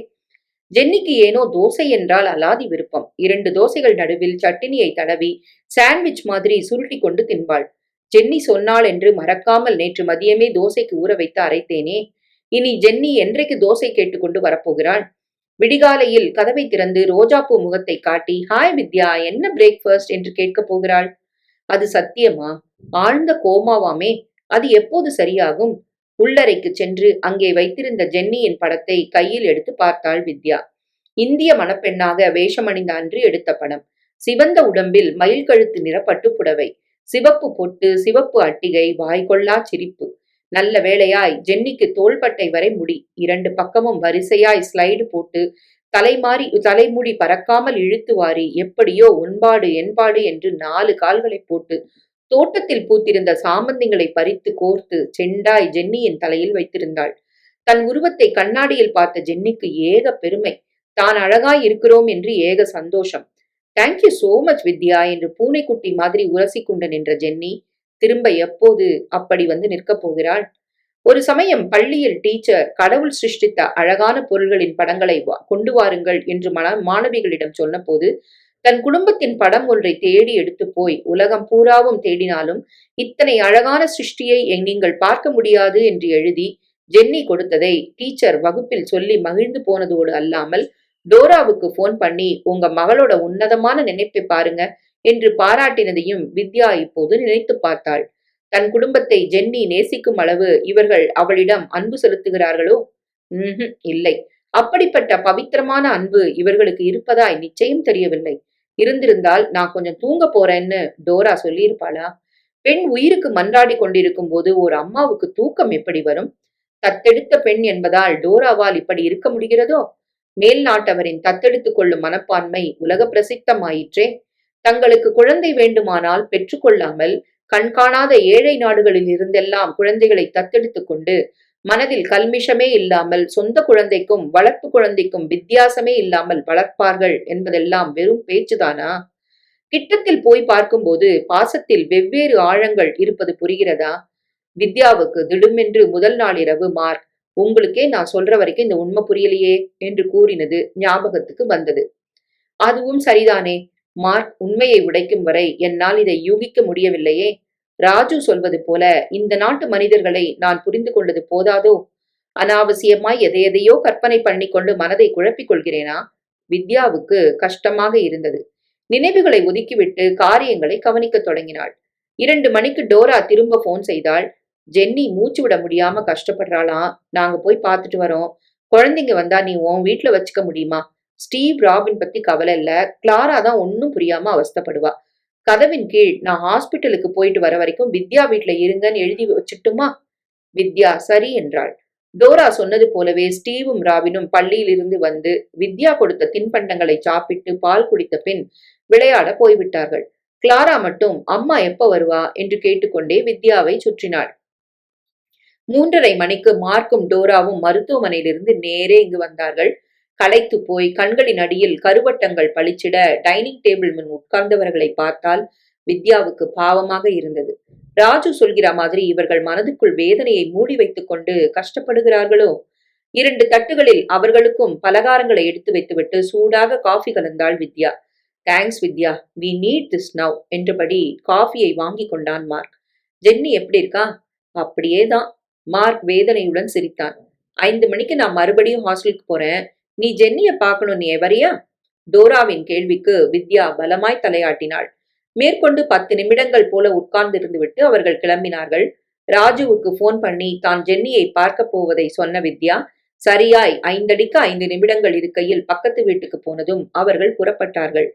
ஜென்னிக்கு ஏனோ தோசை என்றால் அலாதி விருப்பம். 2 தோசைகள் நடுவில் சட்டினியை தடவி சாண்ட்விச் மாதிரி சுருட்டி கொண்டு தின்பாள். ஜென்னி சொன்னாள் என்று மறக்காமல் நேற்று மதியமே தோசைக்கு ஊற வைத்து அரைத்தேனே. இனி ஜென்னி என்றைக்கு தோசை கேட்டுக்கொண்டு வரப்போகிறாள்? விடிகாலையில் கதவை திறந்து ரோஜாப்பூ முகத்தை காட்டி ஹாய் வித்யா, என்ன பிரேக்ஃபாஸ்ட் என்று கேட்கப் போகிறாள். அது சத்தியமா? ஆழ்ந்த கோமாவாமே. அது எப்போது சரியாகும்? உள்ளறைக்கு சென்று அங்கே வைத்திருந்த ஜென்னியின் படத்தை கையில் எடுத்து பார்த்தாள் வித்யா. இந்திய மணப்பெண்ணாக வேஷமணிந்த அன்று எடுத்த படம். சிவந்த உடம்பில் மயில் கழுத்து நிற பட்டுப்புடவை, சிவப்பு பொட்டு, சிவப்பு அட்டிகை, வாய்கொள்ளா சிரிப்பு. நல்ல வேளையாய் ஜென்னிக்கு தோள்பட்டை வரை முடி, 2 பக்கமும் வரிசையாய் ஸ்லைடு போட்டு தலைமுடி பறக்காமல் இழுத்து வாரி எப்படியோ ஒன்பாடு என்பாடு என்று 4 கால்களை போட்டு தோட்டத்தில் பூத்திருந்த சாமந்திங்களை பறித்து கோர்த்து செண்டாய் ஜென்னியின் தலையில் வைத்திருந்தாள். தன் உருவத்தை கண்ணாடியில் பார்த்த ஜென்னிக்கு ஏக பெருமை. தான் அழகாய் இருக்கிறோம் என்று ஏக சந்தோஷம். தேங்க்யூ சோ மச் வித்யா என்று பூனைக்குட்டி மாதிரி உரசிக்கொண்டு நின்ற ஜென்னி திரும்ப எப்போது அப்படி வந்து நிற்கப் போகிறாள்? ஒரு சமயம் பள்ளியில் டீச்சர் கடவுள் சிருஷ்டித்த அழகான பொருள்களின் படங்களை கொண்டு வாருங்கள் என்று மாணவிகளிடம் சொன்னபோது தன் குடும்பத்தின் படம் ஒன்றை தேடி எடுத்து போய் உலகம் பூராவும் தேடினாலும் இத்தனை அழகான சிருஷ்டியை நீங்கள் பார்க்க முடியாது என்று எழுதி ஜென்னி கொடுத்ததை டீச்சர் வகுப்பில் சொல்லி மகிழ்ந்து போனதோடு அல்லாமல் டோராவுக்கு போன் பண்ணி உங்க மகளோட உன்னதமான நினைப்பை பாருங்க என்று பாராட்டினதையும் வித்யா இப்போது நினைத்து பார்த்தாள். தன் குடும்பத்தை ஜென்னி நேசிக்கும் அளவு இவர்கள் அவளிடம் அன்பு செலுத்துகிறார்களோ? இல்லை. அப்படிப்பட்ட பவித்திரமான அன்பு இவர்களுக்கு இருப்பதாய் நிச்சயம் தெரியவில்லை. இருந்திருந்தால் நான் கொஞ்சம் தூங்க போறேன்னு டோரா சொல்லியிருப்பாளா? பெண் உயிருக்கு மன்றாடி கொண்டிருக்கும் போது ஒரு அம்மாவுக்கு தூக்கம் எப்படி வரும்? தத்தெடுத்த பெண் என்பதால் டோராவால் இப்படி இருக்க முடிகிறதோ? மேல் நாட்டவரின் தத்தெடுத்துக் கொள்ளும் மனப்பான்மை உலக பிரசித்தமாயிற்றே. தங்களுக்கு குழந்தை வேண்டுமானால் பெற்றுக்கொள்ளாமல் கண்காணாத ஏழை நாடுகளில் இருந்தெல்லாம் குழந்தைகளை தத்தெடுத்துக் கொண்டு மனதில் கல்மிஷமே இல்லாமல் சொந்த குழந்தைக்கும் வளர்ப்பு குழந்தைக்கும் வித்தியாசமே இல்லாமல் வளர்ப்பார்கள் என்பதெல்லாம் வெறும் பேச்சுதானா? கிட்டத்தில் போய் பார்க்கும்போது பாசத்தில் வெவ்வேறு ஆழங்கள் இருப்பது புரிகிறதா? வித்யாவுக்கு திடுமென்று முதல் நாள் இரவு மார்க், உங்களுக்கே நான் சொல்ற வரைக்கும் இந்த உண்மை புரியலையே என்று கூறினது ஞாபகத்துக்கு வந்தது. அதுவும் சரிதானே. மார்க் உண்மையை உடைக்கும் வரை என்னால் இதை யூகிக்க முடியவில்லையே. ராஜு சொல்வது போல இந்த நாட்டு மனிதர்களை நான் புரிந்து கொண்டது போதாதோ? அனாவசியமாய் எதையெதையோ கற்பனை பண்ணி கொண்டு மனதை குழப்பிக் கொள்கிறேனா? வித்யாவுக்கு கஷ்டமாக இருந்தது. நினைவுகளை ஒதுக்கிவிட்டு காரியங்களை கவனிக்கத் தொடங்கினாள். 2 மணிக்கு டோரா திரும்ப போன் செய்தாள். ஜென்னி மூச்சு விட முடியாம கஷ்டப்படுறாளாம். நாங்க போய் பார்த்துட்டு வரோம். குழந்தைங்க வந்தா நீ உன் வீட்டுல வச்சுக்க முடியுமா? ஸ்டீவ் ராபின் பத்தி கவலை இல்ல. கிளாரா தான் ஒன்னும் புரியாம அவஸ்தப்படுவா. கதவின் கீழ் நான் ஹாஸ்பிட்டலுக்கு போயிட்டு வர வரைக்கும் வித்யா வீட்டுல இருங்கன்னு எழுதி வச்சுட்டுமா? வித்யா சரி என்றாள். டோரா சொன்னது போலவே ஸ்டீவும் ராபினும் பள்ளியில் இருந்து வந்து வித்யா கொடுத்த தின்பண்டங்களை சாப்பிட்டு பால் குடித்த பின் விளையாட போய்விட்டார்கள். கிளாரா மட்டும் அம்மா எப்ப வருவா என்று கேட்டுக்கொண்டே வித்யாவை சுற்றினாள். 3:30 மணிக்கு மார்க்கும் டோராவும் மருத்துவமனையிலிருந்து நேரே இங்கு வந்தார்கள். களைத்து போய் கண்களின் அடியில் கருவட்டங்கள் பளிச்சிட டைனிங் டேபிள் முன் உட்கார்ந்தவர்களை பார்த்தால் வித்யாவுக்கு பாவமாக இருந்தது. ராஜு சொல்கிற மாதிரி இவர்கள் மனதுக்குள் வேதனையை மூடி வைத்துக் கொண்டு கஷ்டப்படுகிறார்களோ? 2 தட்டுகளில் அவர்களுக்கும் பலகாரங்களை எடுத்து வைத்துவிட்டு சூடாக காஃபி கலந்தாள் Vidya. Thanks Vidya, we need this now என்றபடி காஃபியை வாங்கி கொண்டான் மார்க். ஜென்னி எப்படி இருக்கா? அப்படியே தான். மார்க் வேதனையுடன் சிரித்தான். 5 மணிக்கு நான் மறுபடியும் ஹாஸ்டலுக்கு போறேன். நீ ஜென்னிய பார்க்கணும், நீ வரியா? டோராவின் கேள்விக்கு வித்யா பலமாய் தலையாட்டினாள். மேற்கொண்டு 10 நிமிடங்கள் போல உட்கார்ந்திருந்து விட்டு அவர்கள் கிளம்பினார்கள். ராஜுவுக்கு போன் பண்ணி தான் ஜென்னியை பார்க்க போவதை சொன்ன வித்யா சரியாய் 5 அடிக்கு 5 நிமிடங்கள் இருக்கையில் பக்கத்து வீட்டுக்கு போனதும் அவர்கள் புறப்பட்டார்கள்.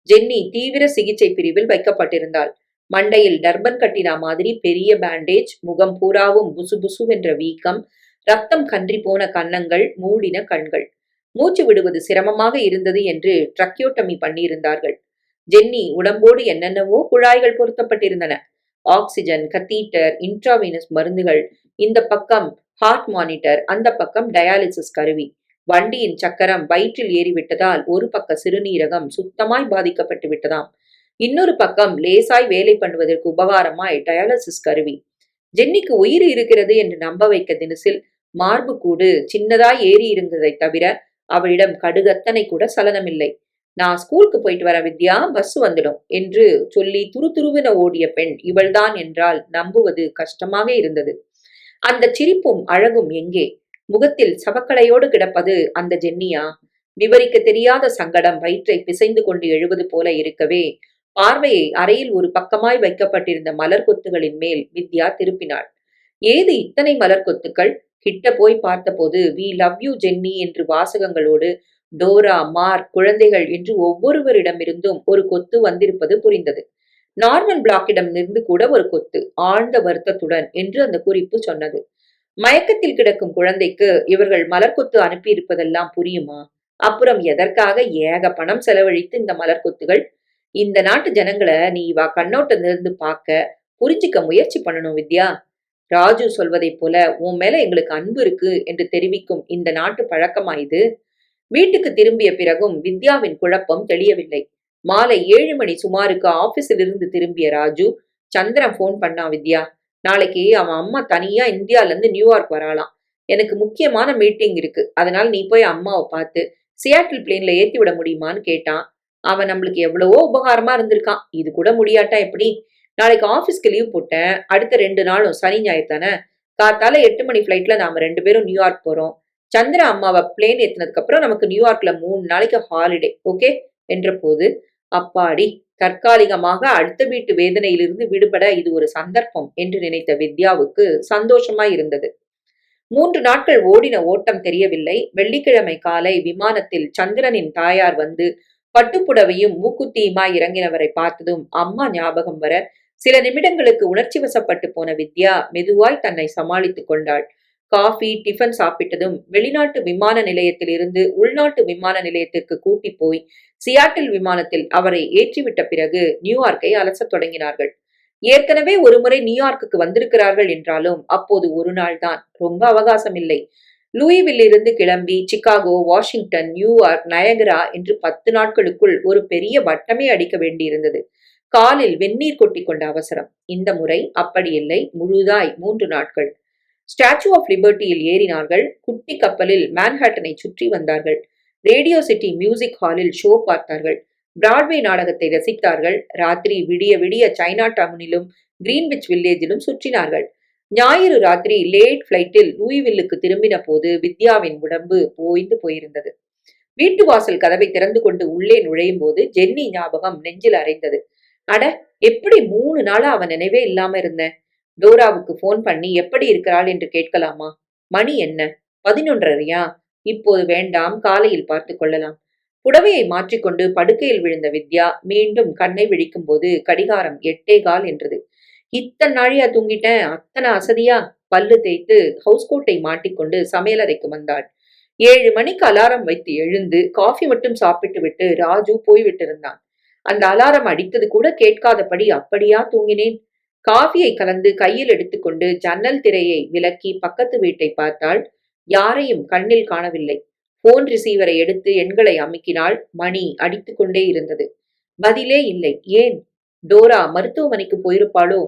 ஜென்னி தீவிர சிகிச்சை பிரிவில் வைக்கப்பட்டிருந்தாள். மண்டையில் டர்பன் கட்டினா மாதிரி பெரிய பேண்டேஜ், முகம் பூராவும் புசுபுசுவென்ற வீக்கம், ரத்தம் கன்றி போன கன்னங்கள், மூடின கண்கள். மூச்சு விடுவது சிரமமாக இருந்தது என்று ட்ரக்கியோட்டமி பண்ணியிருந்தார்கள். ஜென்னி உடம்போடு என்னென்னவோ குழாய்கள் பொருத்தப்பட்டிருந்தன. ஆக்சிஜன், கத்தீட்டர், இன்ட்ராவீனஸ் மருந்துகள், இந்த பக்கம் ஹார்ட் மானிட்டர், அந்த பக்கம் டயாலிசிஸ் கருவி. வண்டியின் சக்கரம் வயிற்றில் ஏறிவிட்டதால் ஒரு பக்க சிறுநீரகம் சுத்தமாய் பாதிக்கப்பட்டு விட்டதாம். இன்னொரு பக்கம் லேசாய் வேலை பண்ணுவதற்கு உபகாரமாய் டயாலிசிஸ் கருவி. ஜென்னிக்கு உயிர் இருக்கிறது என்று நம்ப வைக்க தினசில் மார்பு கூடு சின்னதாய் ஏறி இருந்ததை தவிர அவளிடம் கடுகத்தனை கூட சலனமில்லை. நான் ஸ்கூலுக்கு போயிட்டு வர வித்யா, பஸ் வந்துடும் என்று சொல்லி துருதுருவென ஓடிய பெண் இவள்தான் என்றால் நம்புவது கஷ்டமாக இருந்தது. அந்த சிரிப்பும் அழகும் எங்கே? முகத்தில் சவக்கலையோடு கிடப்பது அந்த ஜென்னியா? விவரிக்க தெரியாத சங்கடம் வயிற்றை பிசைந்து கொண்டு எழுவது போல இருக்கவே பார்வையை அறையில் ஒரு பக்கமாய் வைக்கப்பட்டிருந்த மலர் கொத்துகளின் மேல் வித்யா திருப்பினாள். ஏது இத்தனை மலர் கொத்துக்கள்? கிட்ட போய் பார்த்தபோது வி லவ் யூ ஜென்னி என்று வாசகங்களோடு டோரா, மார்க், குழந்தைகள் என்று ஒவ்வொருவரிடமிருந்தும் ஒரு கொத்து வந்திருப்பது புரிந்தது. நார்மன் பிளாக்கிடம் இருந்து கூட ஒரு கொத்து, ஆழ்ந்த வருத்தத்துடன் என்று அந்த குறிப்பு சொன்னது. மயக்கத்தில் கிடக்கும் குழந்தைக்கு இவர்கள் மலர்கொத்து அனுப்பியிருப்பதெல்லாம் புரியுமா? அப்புறம் எதற்காக ஏக பணம் செலவழித்து இந்த மலர்கொத்துகள்? இந்த நாட்டு ஜனங்களை நீ இவா கண்ணோட்டத்திலிருந்து பார்க்க புரிஞ்சிக்க முயற்சி பண்ணணும் வித்யா. ராஜு சொல்வதைப் போல உன் மேல எங்களுக்கு அன்பு இருக்கு என்று தெரிவிக்கும் இந்த நாட்டு பழக்கமாயுது. வீட்டுக்கு திரும்பிய பிறகும் வித்யாவின் குழப்பம் தெளியவில்லை. மாலை 7 மணி சுமாருக்கு ஆபீஸில் இருந்து திரும்பிய ராஜு, சந்திரன் போன் பண்ணா வித்யா, நாளைக்கு அவன் அம்மா தனியா இந்தியால இருந்து நியூயார்க் வராளாம். எனக்கு முக்கியமான மீட்டிங் இருக்கு, அதனால நீ போய் அம்மாவை பார்த்து சியாட்டில் பிளேன்ல ஏத்தி விட முடியுமான்னு கேட்டான். அவன் நம்மளுக்கு எவ்வளவோ உபகாரமா இருந்திருக்கான், இது கூட முடியாட்டா எப்படி? நாளைக்கு ஆபீஸ்க்கு லீவ் போட்டேன். அடுத்த 2 நாளும் சனி ஞாயிறு தானே, காத்தால 8 மணி ஃபிளைட்ல நாம 2 பேரும் நியூயார்க் போறோம். சந்திரா அம்மாவை பிளேன் ஏத்துனதுக்கு அப்புறம் நமக்கு நியூயார்க்ல 3 நாளைக்கு ஹாலிடே, ஓகே என்ற போது, அப்பாடி, தற்காலிகமாக அடுத்த வீட்டு வேதனையிலிருந்து விடுபட இது ஒரு சந்தர்ப்பம் என்று நினைத்த வித்யாவுக்கு சந்தோஷமாய் இருந்தது. 3 நாட்கள் ஓடின ஓட்டம் தெரியவில்லை. வெள்ளிக்கிழமை காலை விமானத்தில் சந்திரனின் தாயார் வந்து பட்டுப்புடவையும் மூக்குத்தியுமாய் இறங்கினவரை பார்த்ததும் அம்மா ஞாபகம் வர, சில நிமிடங்களுக்கு உணர்ச்சி வசப்பட்டு போன வித்யா மெதுவாய் தன்னை சமாளித்துக் கொண்டாள். காஃபி, டிஃபன் சாப்பிட்டதும் வெளிநாட்டு விமான நிலையத்தில் இருந்து உள்நாட்டு விமான நிலையத்திற்கு கூட்டி போய் சியாட்டில் விமானத்தில் அவரை ஏற்றிவிட்ட பிறகு நியூயார்க்கை அலசத் தொடங்கினார்கள். ஏற்கனவே ஒருமுறை நியூயார்க்குக்கு வந்திருக்கிறார்கள் என்றாலும் அப்போது ஒரு நாள் தான், ரொம்ப அவகாசம் இல்லை. லூயிவில் இருந்து கிளம்பி சிகாகோ, வாஷிங்டன், நியூயார்க், நயகரா என்று 10 நாட்களுக்குள் ஒரு பெரிய வட்டமே அடிக்க வேண்டியிருந்தது. காலில் வெந்நீர் கொட்டி கொண்ட அவசரம். இந்த முறை அப்படி இல்லை, முழுதாய் 3 நாட்கள். ஸ்டாச்சு ஆஃப் லிபர்ட்டியில் ஏறினார்கள். குட்டி கப்பலில் மேன்ஹாட்டனை சுற்றி வந்தார்கள். ரேடியோ சிட்டி மியூசிக் ஹாலில் ஷோ பார்த்தார்கள். பிராட்வே நாடகத்தை ரசித்தார்கள். ராத்திரி விடிய விடிய சைனா டவுனிலும் கிரீன்விச் வில்லேஜிலும் சுற்றினார்கள். ஞாயிறு ராத்திரி லேட் பிளைட்டில் லூயிவில்லுக்கு திரும்பின போது வித்யாவின் உடம்பு ஓய்ந்து போயிருந்தது. வீட்டு வாசல் கதவை திறந்து கொண்டு உள்ளே நுழையும் போது ஜென்னி ஞாபகம் நெஞ்சில் அறைந்தது. அட, எப்படி 3 நாளா அவன் நினைவே இல்லாம இருந்தேன். டோராவுக்கு போன் பண்ணி எப்படி இருக்கிறாள் என்று கேட்கலாமா? மணி என்ன? 11:30. இப்போது வேண்டாம், காலையில் பார்த்துக் கொள்ளலாம். புடவையை மாற்றிக்கொண்டு படுக்கையில் விழுந்த வித்யா மீண்டும் கண்ணை விழிக்கும் போது கடிகாரம் 8:15 என்றது. இத்தனை நாழியா தூங்கிட்டேன், அத்தனை அசதியா? பல்லு தேய்த்து ஹவுஸ் கோட்டை மாட்டிக்கொண்டு சமையலறைக்கு வந்தாள். 7 மணிக்கு அலாரம் வைத்து எழுந்து காஃபி மட்டும் சாப்பிட்டு விட்டு ராஜு போய்விட்டிருந்தான். அந்த அலாரம் அடித்தது கூட கேட்காதபடி அப்படியா தூங்கினேன். காஃபியை கலந்து கையில் எடுத்துக்கொண்டு ஜன்னல் திரையை விலக்கி பக்கத்து வீட்டை பார்த்தாள். யாரையும் கண்ணில் காணவில்லை. போன் ரிசீவரை எடுத்து எண்களை அமுக்கினாள். மணி அடித்துக் கொண்டே இருந்தது. பதிலே இல்லை. ஏன்? டோரா மருத்துவமனைக்கு போயிருப்பாளோ?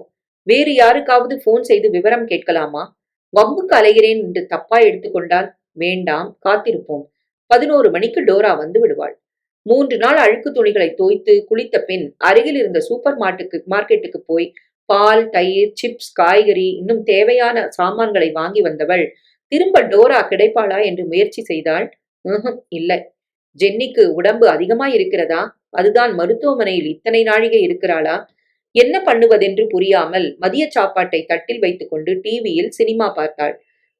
வேறு யாருக்காவது போன் செய்து விவரம் கேட்கலாமா? வம்புக்கு அலைகிறேன் என்று தப்பா எடுத்துக்கொண்டால் வேண்டாம், காத்திருப்போம். 11 மணிக்கு டோரா வந்து விடுவாள். 3 நாள் அழுக்கு துணிகளை தோய்த்து குளித்த பின் அருகில் இருந்த சூப்பர் மார்க்கெட்டுக்கு போய் பால், தயிர், சிப்ஸ், காய்கறி, இன்னும் தேவையான சாமான்களை வாங்கி வந்தவள் திரும்ப டோரா கிடைப்பாளா என்று முயற்சி செய்தாள். இல்லை. ஜென்னிக்கு உடம்பு அதிகமாய் இருக்கிறதா? அதுதான் மருத்துவமனையில் இத்தனை நாழிகை இருக்கிறாளா? என்ன பண்ணுவதென்று புரியாமல் மதிய சாப்பாட்டை தட்டில் வைத்துக் கொண்டு டிவியில் சினிமா பார்த்தாள்.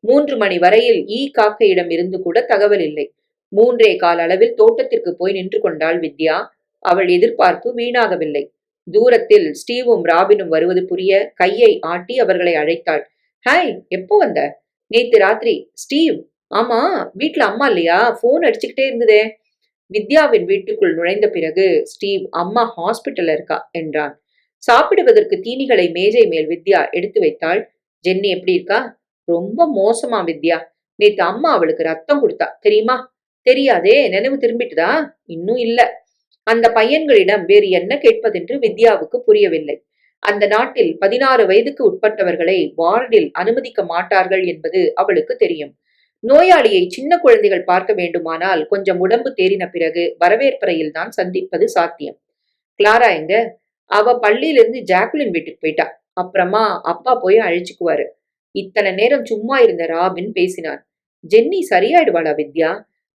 3 மணி வரையில் காக்கையிடம் இருந்து கூட தகவல் இல்லை. 3:15 அளவில் தோட்டத்திற்கு போய் நின்று கொண்டாள் வித்யா. அவள் எதிர்பார்ப்பு வீணாகவில்லை. தூரத்தில் ஸ்டீவும் ராபினும் வருவது புரிய கையை ஆட்டி அவர்களை அழைத்தாள். ஹாய், எப்போ வந்த? நேத்து ராத்திரி. ஸ்டீவ், ஆமா, வீட்டுல அம்மா இல்லையா? போன் அடிச்சுக்கிட்டே இருந்ததே. வித்யாவின் வீட்டுக்குள் நுழைந்த பிறகு ஸ்டீவ், அம்மா ஹாஸ்பிட்டல்ல இருக்கா என்றான். சாப்பிடுவதற்கு தீனிகளை மேஜை மேல் வித்யா எடுத்து வைத்தாள். ஜென்னி எப்படி இருக்கா? ரொம்ப மோசமா வித்யா. நேத்து அம்மா அவளுக்கு ரத்தம் கொடுத்தா, தெரியுமா? தெரியாதே, நினைவு திரும்பிட்டுதா? இன்னும் இல்ல. அந்த பையன்களிடம் வேறு என்ன கேட்பதென்று வித்யாவுக்கு புரியவில்லை. அந்த நாட்டில் 16 வயதுக்கு உட்பட்டவர்களை வார்டில் அனுமதிக்க மாட்டார்கள் என்பது அவளுக்கு தெரியும். நோயாளியை சின்ன குழந்தைகள் பார்க்க வேண்டுமானால் கொஞ்சம் உடம்பு தேறின பிறகு வரவேற்பறையில் தான் சந்திப்பது சாத்தியம். கிளாரா எங்க? அவ பள்ளியிலிருந்து ஜாக்குலின் வீட்டுக்கு போயிட்டா. அப்புறமா அப்பா போய் அழைச்சுக்குவாரு. இத்தனை நேரம் சும்மா இருந்த ராபின் பேசினான். ஜென்னி சரியாயிடுவாளா வித்யா?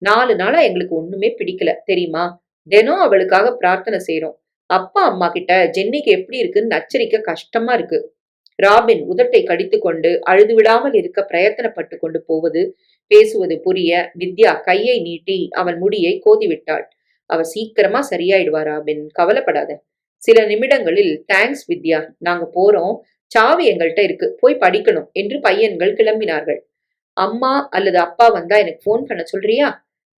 4 நாளா எங்களுக்கு ஒண்ணுமே பிடிக்கல, தெரியுமா? தினம் அவளுக்காக பிரார்த்தனை செய்யறோம். அப்பா அம்மா கிட்ட ஜென்னிக்கு எப்படி இருக்குன்னு நச்சரிக்க கஷ்டமா இருக்கு. ராபின் உதட்டை கடித்து கொண்டு அழுது விடாமல் இருக்க பிரயத்தனப்பட்டு கொண்டு பேசுவது புரிய வித்யா கையை நீட்டி அவன் முடியை கோதிவிட்டாள். அவ சீக்கிரமா சரியாயிடுவா ராபின், கவலைப்படாத. சில நிமிடங்களில் தேங்க்ஸ் வித்யா, நாங்க போறோம், சாவி எங்கள்கிட்ட இருக்கு, போய் படிக்கணும் என்று பையன்கள் கிளம்பினார்கள். அம்மா அல்லது அப்பா வந்தா எனக்கு போன் பண்ண சொல்றியா?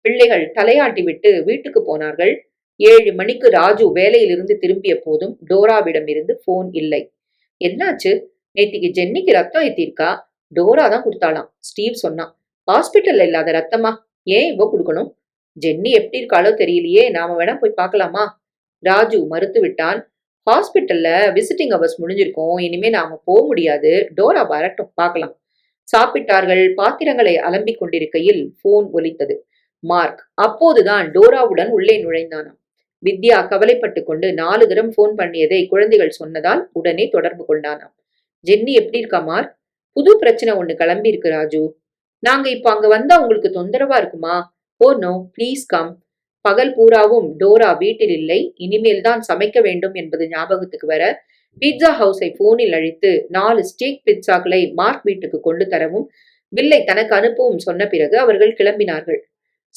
பிள்ளைகள் தலையாட்டி விட்டு வீட்டுக்கு போனார்கள். 7 மணிக்கு ராஜு வேலையிலிருந்து திரும்பிய போதும் டோராவிடம் இருந்து போன் இல்லை. என்னாச்சு? நேத்திக்கு ஜென்னிக்கு ரத்தம் ஏத்திருக்கா. டோரா தான் கொடுத்தாளாம், ஸ்டீவ் சொன்னான். ஹாஸ்பிட்டல்ல இல்லாத ரத்தமா? ஏன் இவ கொடுக்கணும்? ஜென்னி எப்படி இருக்காளோ தெரியலையே, நாம வேணா போய் பார்க்கலாமா? ராஜு மறுத்து விட்டான். ஹாஸ்பிட்டல்ல விசிட்டிங் அவர்ஸ் முடிஞ்சிருக்கோம், இனிமே நாம போக முடியாது. டோரா வரட்டும், பார்க்கலாம். சாப்பிட்டார்கள். பாத்திரங்களை அலம்பிக் கொண்டிருக்கையில் போன் ஒலித்தது. மார்க் அப்போதுதான் டோராவுடன் உள்ளே நுழைந்தானாம். வித்யா கவலைப்பட்டு கொண்டு 4 தரம் போன் பண்ணியதை குழந்தைகள் சொன்னதால் உடனே தொடர்பு கொண்டானாம். ஜென்னி எப்படி இருக்கா மார்க்? புது பிரச்சனை ஒண்ணு கிளம்பி இருக்கு ராஜு. நாங்க இப்ப அங்க வந்தா உங்களுக்கு தொந்தரவா இருக்குமா? Oh no, please come. பகல் பூராவும் டோரா வீட்டில் இல்லை. இனிமேல் தான் சமைக்க வேண்டும் என்பது ஞாபகத்துக்கு வர பீட்சா ஹவுஸை போனில் அழைத்து 4 ஸ்டீக் பிட்சாக்களை மார்க் வீட்டுக்கு கொண்டு தரவும் பில்லை தனக்கு அனுப்பவும் சொன்ன பிறகு அவர்கள் கிளம்பினார்கள்.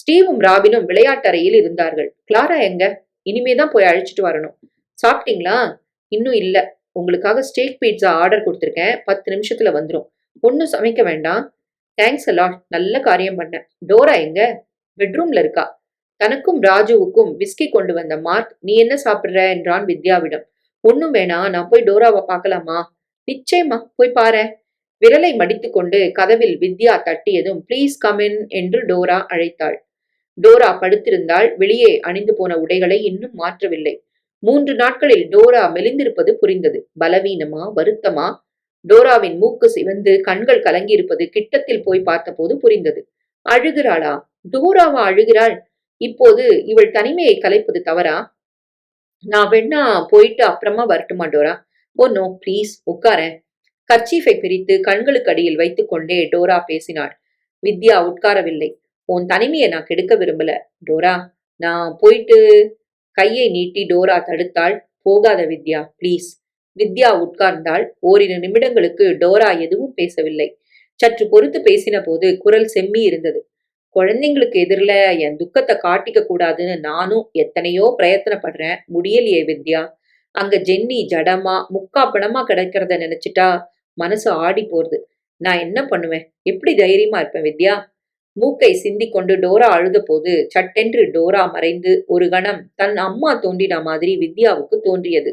ஸ்டீவும் ராபினும் விளையாட்டறையில் இருந்தார்கள். கிளாரா எங்க? இனிமேதான் போய் அழைச்சிட்டு வரணும். சாப்பிட்டீங்களா? இன்னும் இல்ல. உங்களுக்காக ஸ்டீக் பீட்சா ஆர்டர் கொடுத்துருக்கேன். 10 நிமிஷத்துல வந்துடும். ஒன்னும் சமைக்க வேண்டாம். Thanks a lot. நல்ல காரியம் பண்ண. டோரா எங்க? பெட்ரூம்ல இருக்கா. தனக்கும் ராஜுவுக்கும் விஸ்கி கொண்டு வந்த மார்க், நீ என்ன சாப்பிடுற என்றான் வித்யாவிடம். ஒன்னும் வேணா, நான் போய் டோராவை பார்க்கலாமா? நிச்சயமா, போய் பாரு. விரலை மடித்துக்கொண்டு கதவில் வித்யா தட்டியதும் ப்ளீஸ் கமின் என்று டோரா அழைத்தாள். டோரா படுத்திருந்தால். வெளியே அணிந்து போன உடைகளை இன்னும் மாற்றவில்லை. 3 நாட்களில் டோரா மெலிந்திருப்பது புரிந்தது. பலவீனமா, வருத்தமா? டோராவின் மூக்கு சிவந்து கண்கள் கலங்கி இருப்பது கிட்டத்தில் போய் பார்த்தபோது புரிந்தது. அழுகிறாளா? டோராவா அழுகிறாள்? இப்போது இவள் தனிமையை கலைப்பது தவறா? நான் வேணா போயிட்டு அப்புறமா வரட்டுமா டோரா? ஓ நோ, ப்ளீஸ் உட்காரேன். கர்ச்சீஃபை பிரித்து கண்களுக்கு அடியில் வைத்துக் கொண்டே டோரா பேசினாள். வித்யா உட்காரவில்லை. உன் தனிமையை நான் கெடுக்க விரும்பல டோரா. நான் போயிட்டு. கையை நீட்டி டோரா தடுத்தாள். போகாத வித்யா, ப்ளீஸ். வித்யா உட்கார்ந்தாள். ஓரிரு நிமிடங்களுக்கு டோரா எதுவும் பேசவில்லை. சற்று பொறுத்து பேசின போது குரல் செம்மி இருந்தது. குழந்தைங்களுக்கு எதிரில என் துக்கத்தை காட்டிக்க கூடாதுன்னு நானும் எத்தனையோ பிரயத்தனப்படுறேன். முடியலையே வித்யா. அங்க ஜென்னி ஜடமா முக்கா பணமா கிடைக்கிறத நினைச்சிட்டா மனசு ஆடி போறது. நான் என்ன பண்ணுவேன்? எப்படி தைரியமா இருப்பேன் வித்யா? மூக்கை சிந்தி கொண்டு டோரா அழுத போது சட்டென்று டோரா மறைந்து ஒரு கணம் தன் அம்மா தோன்றின மாதிரி வித்யாவுக்கு தோன்றியது.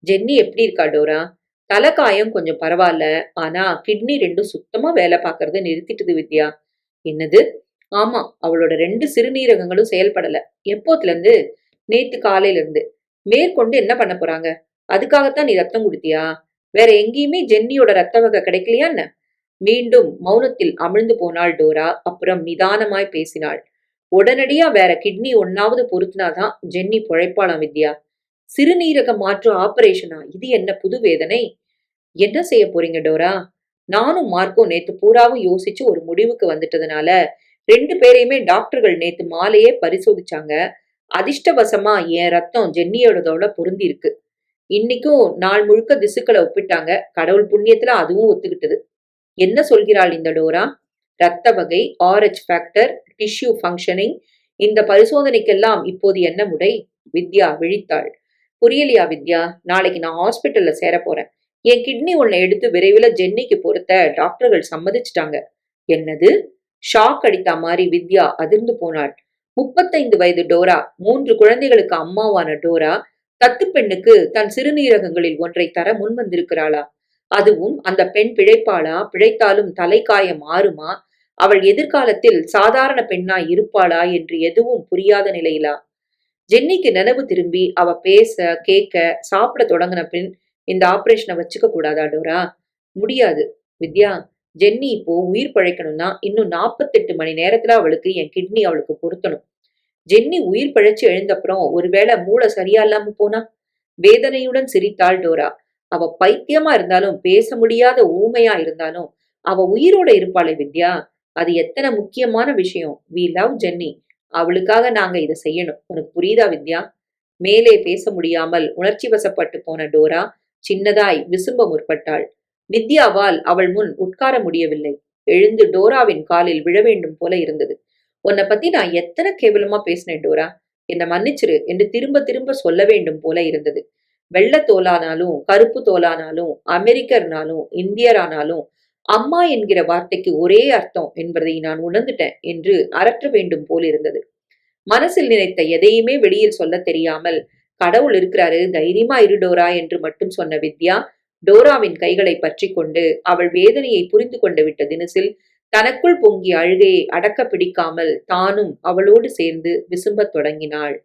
ஜென்னி எப்படி இருக்கா டோரா? தலைக்காயம் கொஞ்சம் பரவாயில்ல. ஆனா கிட்னி ரெண்டும் சுத்தமா வேலை பார்க்கறத நிறுத்திட்டுது வித்யா. என்னது? ஆமா, அவளோட 2 சிறுநீரகங்களும் செயல்படல. எப்போத்துல இருந்து? நேத்து காலையில இருந்து. மேற்கொண்டு என்ன பண்ண போறாங்க? அதுக்காகத்தான் நீ ரத்தம் கொடுத்தியா? வேற எங்கேயுமே ஜென்னியோட ரத்த வகை கிடைக்கலையா என்ன? மீண்டும் மௌனத்தில் அமிழ்ந்து போனாள் டோரா. அப்புறம் நிதானமாய் பேசினாள். உடனடியா வேற கிட்னி ஒன்னாவது பொருத்தினாதான் ஜென்னி பொழைப்பாளாம் வித்யா. சிறுநீரக மாற்று ஆபரேஷனா? இது என்ன புது வேதனை? என்ன செய்ய போறீங்க டோரா? நானும் மார்க்கும் நேத்து பூராவும் யோசிச்சு ஒரு முடிவுக்கு வந்துட்டதுனால 2 பேரையுமே டாக்டர்கள் நேத்து மாலையே பரிசோதிச்சாங்க. அதிர்ஷ்டவசமா என் ரத்தம் ஜென்னியோடதோட பொருந்தி இருக்கு. இன்னைக்கும் நாள் முழுக்க திசுக்களை ஒப்பிட்டாங்க. கடவுள் புண்ணியத்துல அதுவும் ஒத்துக்கிட்டது. என்ன சொல்கிறாள் இந்த டோரா? ரத்த வகை, RH ஃபேக்டர், டிஷ்யூ ஃபங்க்ஷனிங், இந்த பரிசோதனைக்கெல்லாம் இப்போது என்ன முறை? வித்யா விழித்தாள். புரியலையா வித்யா? நாளைக்கு நான் ஹாஸ்பிட்டல்ல சேர போறேன். என் கிட்னி ஒன்னை எடுத்து விரைவில் ஜென்னிக்கு பொறுத்த டாக்டர்கள் சம்மதிச்சிட்டாங்க. என்னது? ஷாக் அடித்தா மாதிரி வித்யா அதிர்ந்து போனாள். 35 வயது டோரா, 3 குழந்தைகளுக்கு அம்மாவான டோரா, தத்து பெண்ணுக்கு தன் சிறுநீரகங்களில் ஒன்றை தர முன் வந்திருக்கிறாளா? அதுவும் அந்த பெண் பிழைப்பாளா? பிழைத்தாலும் தலைக்காயம் மாறுமா? அவள் எதிர்காலத்தில் சாதாரண பெண்ணா இருப்பாளா என்று எதுவும் புரியாத நிலையிலா? ஜென்னிக்கு நினைவு திரும்பி அவ பேச, கேட்க, சாப்பிட தொடங்கின பின் இந்த ஆபரேஷனை வச்சுக்க கூடாதா டோரா? முடியாது வித்யா. ஜென்னி இப்போ உயிர் பிழைக்கணும்னா இன்னும் 48 மணி நேரத்துல அவளுக்கு என் கிட்னி அவளுக்கு பொருத்தணும். ஜென்னி உயிர் பிழைச்சு எழுந்தப்புறம் ஒருவேளை மூளை சரியா இல்லாம போனா? வேதனையுடன் சிரித்தாள் டோரா. அவ பைத்தியமா இருந்தாலும், பேச முடியாத ஊமையா இருந்தாலும் அவ உயிரோட இருப்பாளே வித்யா. அது எத்தனை முக்கியமான விஷயம். We love Jenny. அவளுக்காக நாங்க இதை செய்யணும். உனக்கு புரியுதா வித்யா? மேலே பேச முடியாமல் உணர்ச்சி வசப்பட்டு போன டோரா சின்னதாய் விசும்ப முற்பட்டாள். வித்யாவால் அவள் முன் உட்கார முடியவில்லை. எழுந்து டோராவின் காலில் விழ வேண்டும் போல இருந்தது. உன்னை பத்தி நான் எத்தனை கேவலமா பேசினேன் டோரா. என்னை மன்னிச்சிரு என்று திரும்ப திரும்ப சொல்ல வேண்டும் போல இருந்தது. வெள்ளை தோலானாலும் கருப்பு தோலானாலும் அமெரிக்கர்னாலும் இந்தியரானாலும் அம்மா என்கிற வார்த்தைக்கு ஒரே அர்த்தம் என்பதை நான் உணர்ந்துட்டேன் என்று அரற்ற வேண்டும் போல் இருந்தது. மனசில் நினைத்த எதையுமே வெளியில் சொல்ல தெரியாமல் கடவுள் இருக்கிறாரு, தைரியமா இரு டோரா என்று மட்டும் சொன்ன வித்யா டோராவின் கைகளை பற்றி கொண்டு அவள் வேதனையை புரிந்து கொண்டு விட்ட தினசில் தனக்குள் பொங்கிய அழுகையை அடக்க பிடிக்காமல் தானும் அவளோடு சேர்ந்து விசும்பத் தொடங்கினாள்.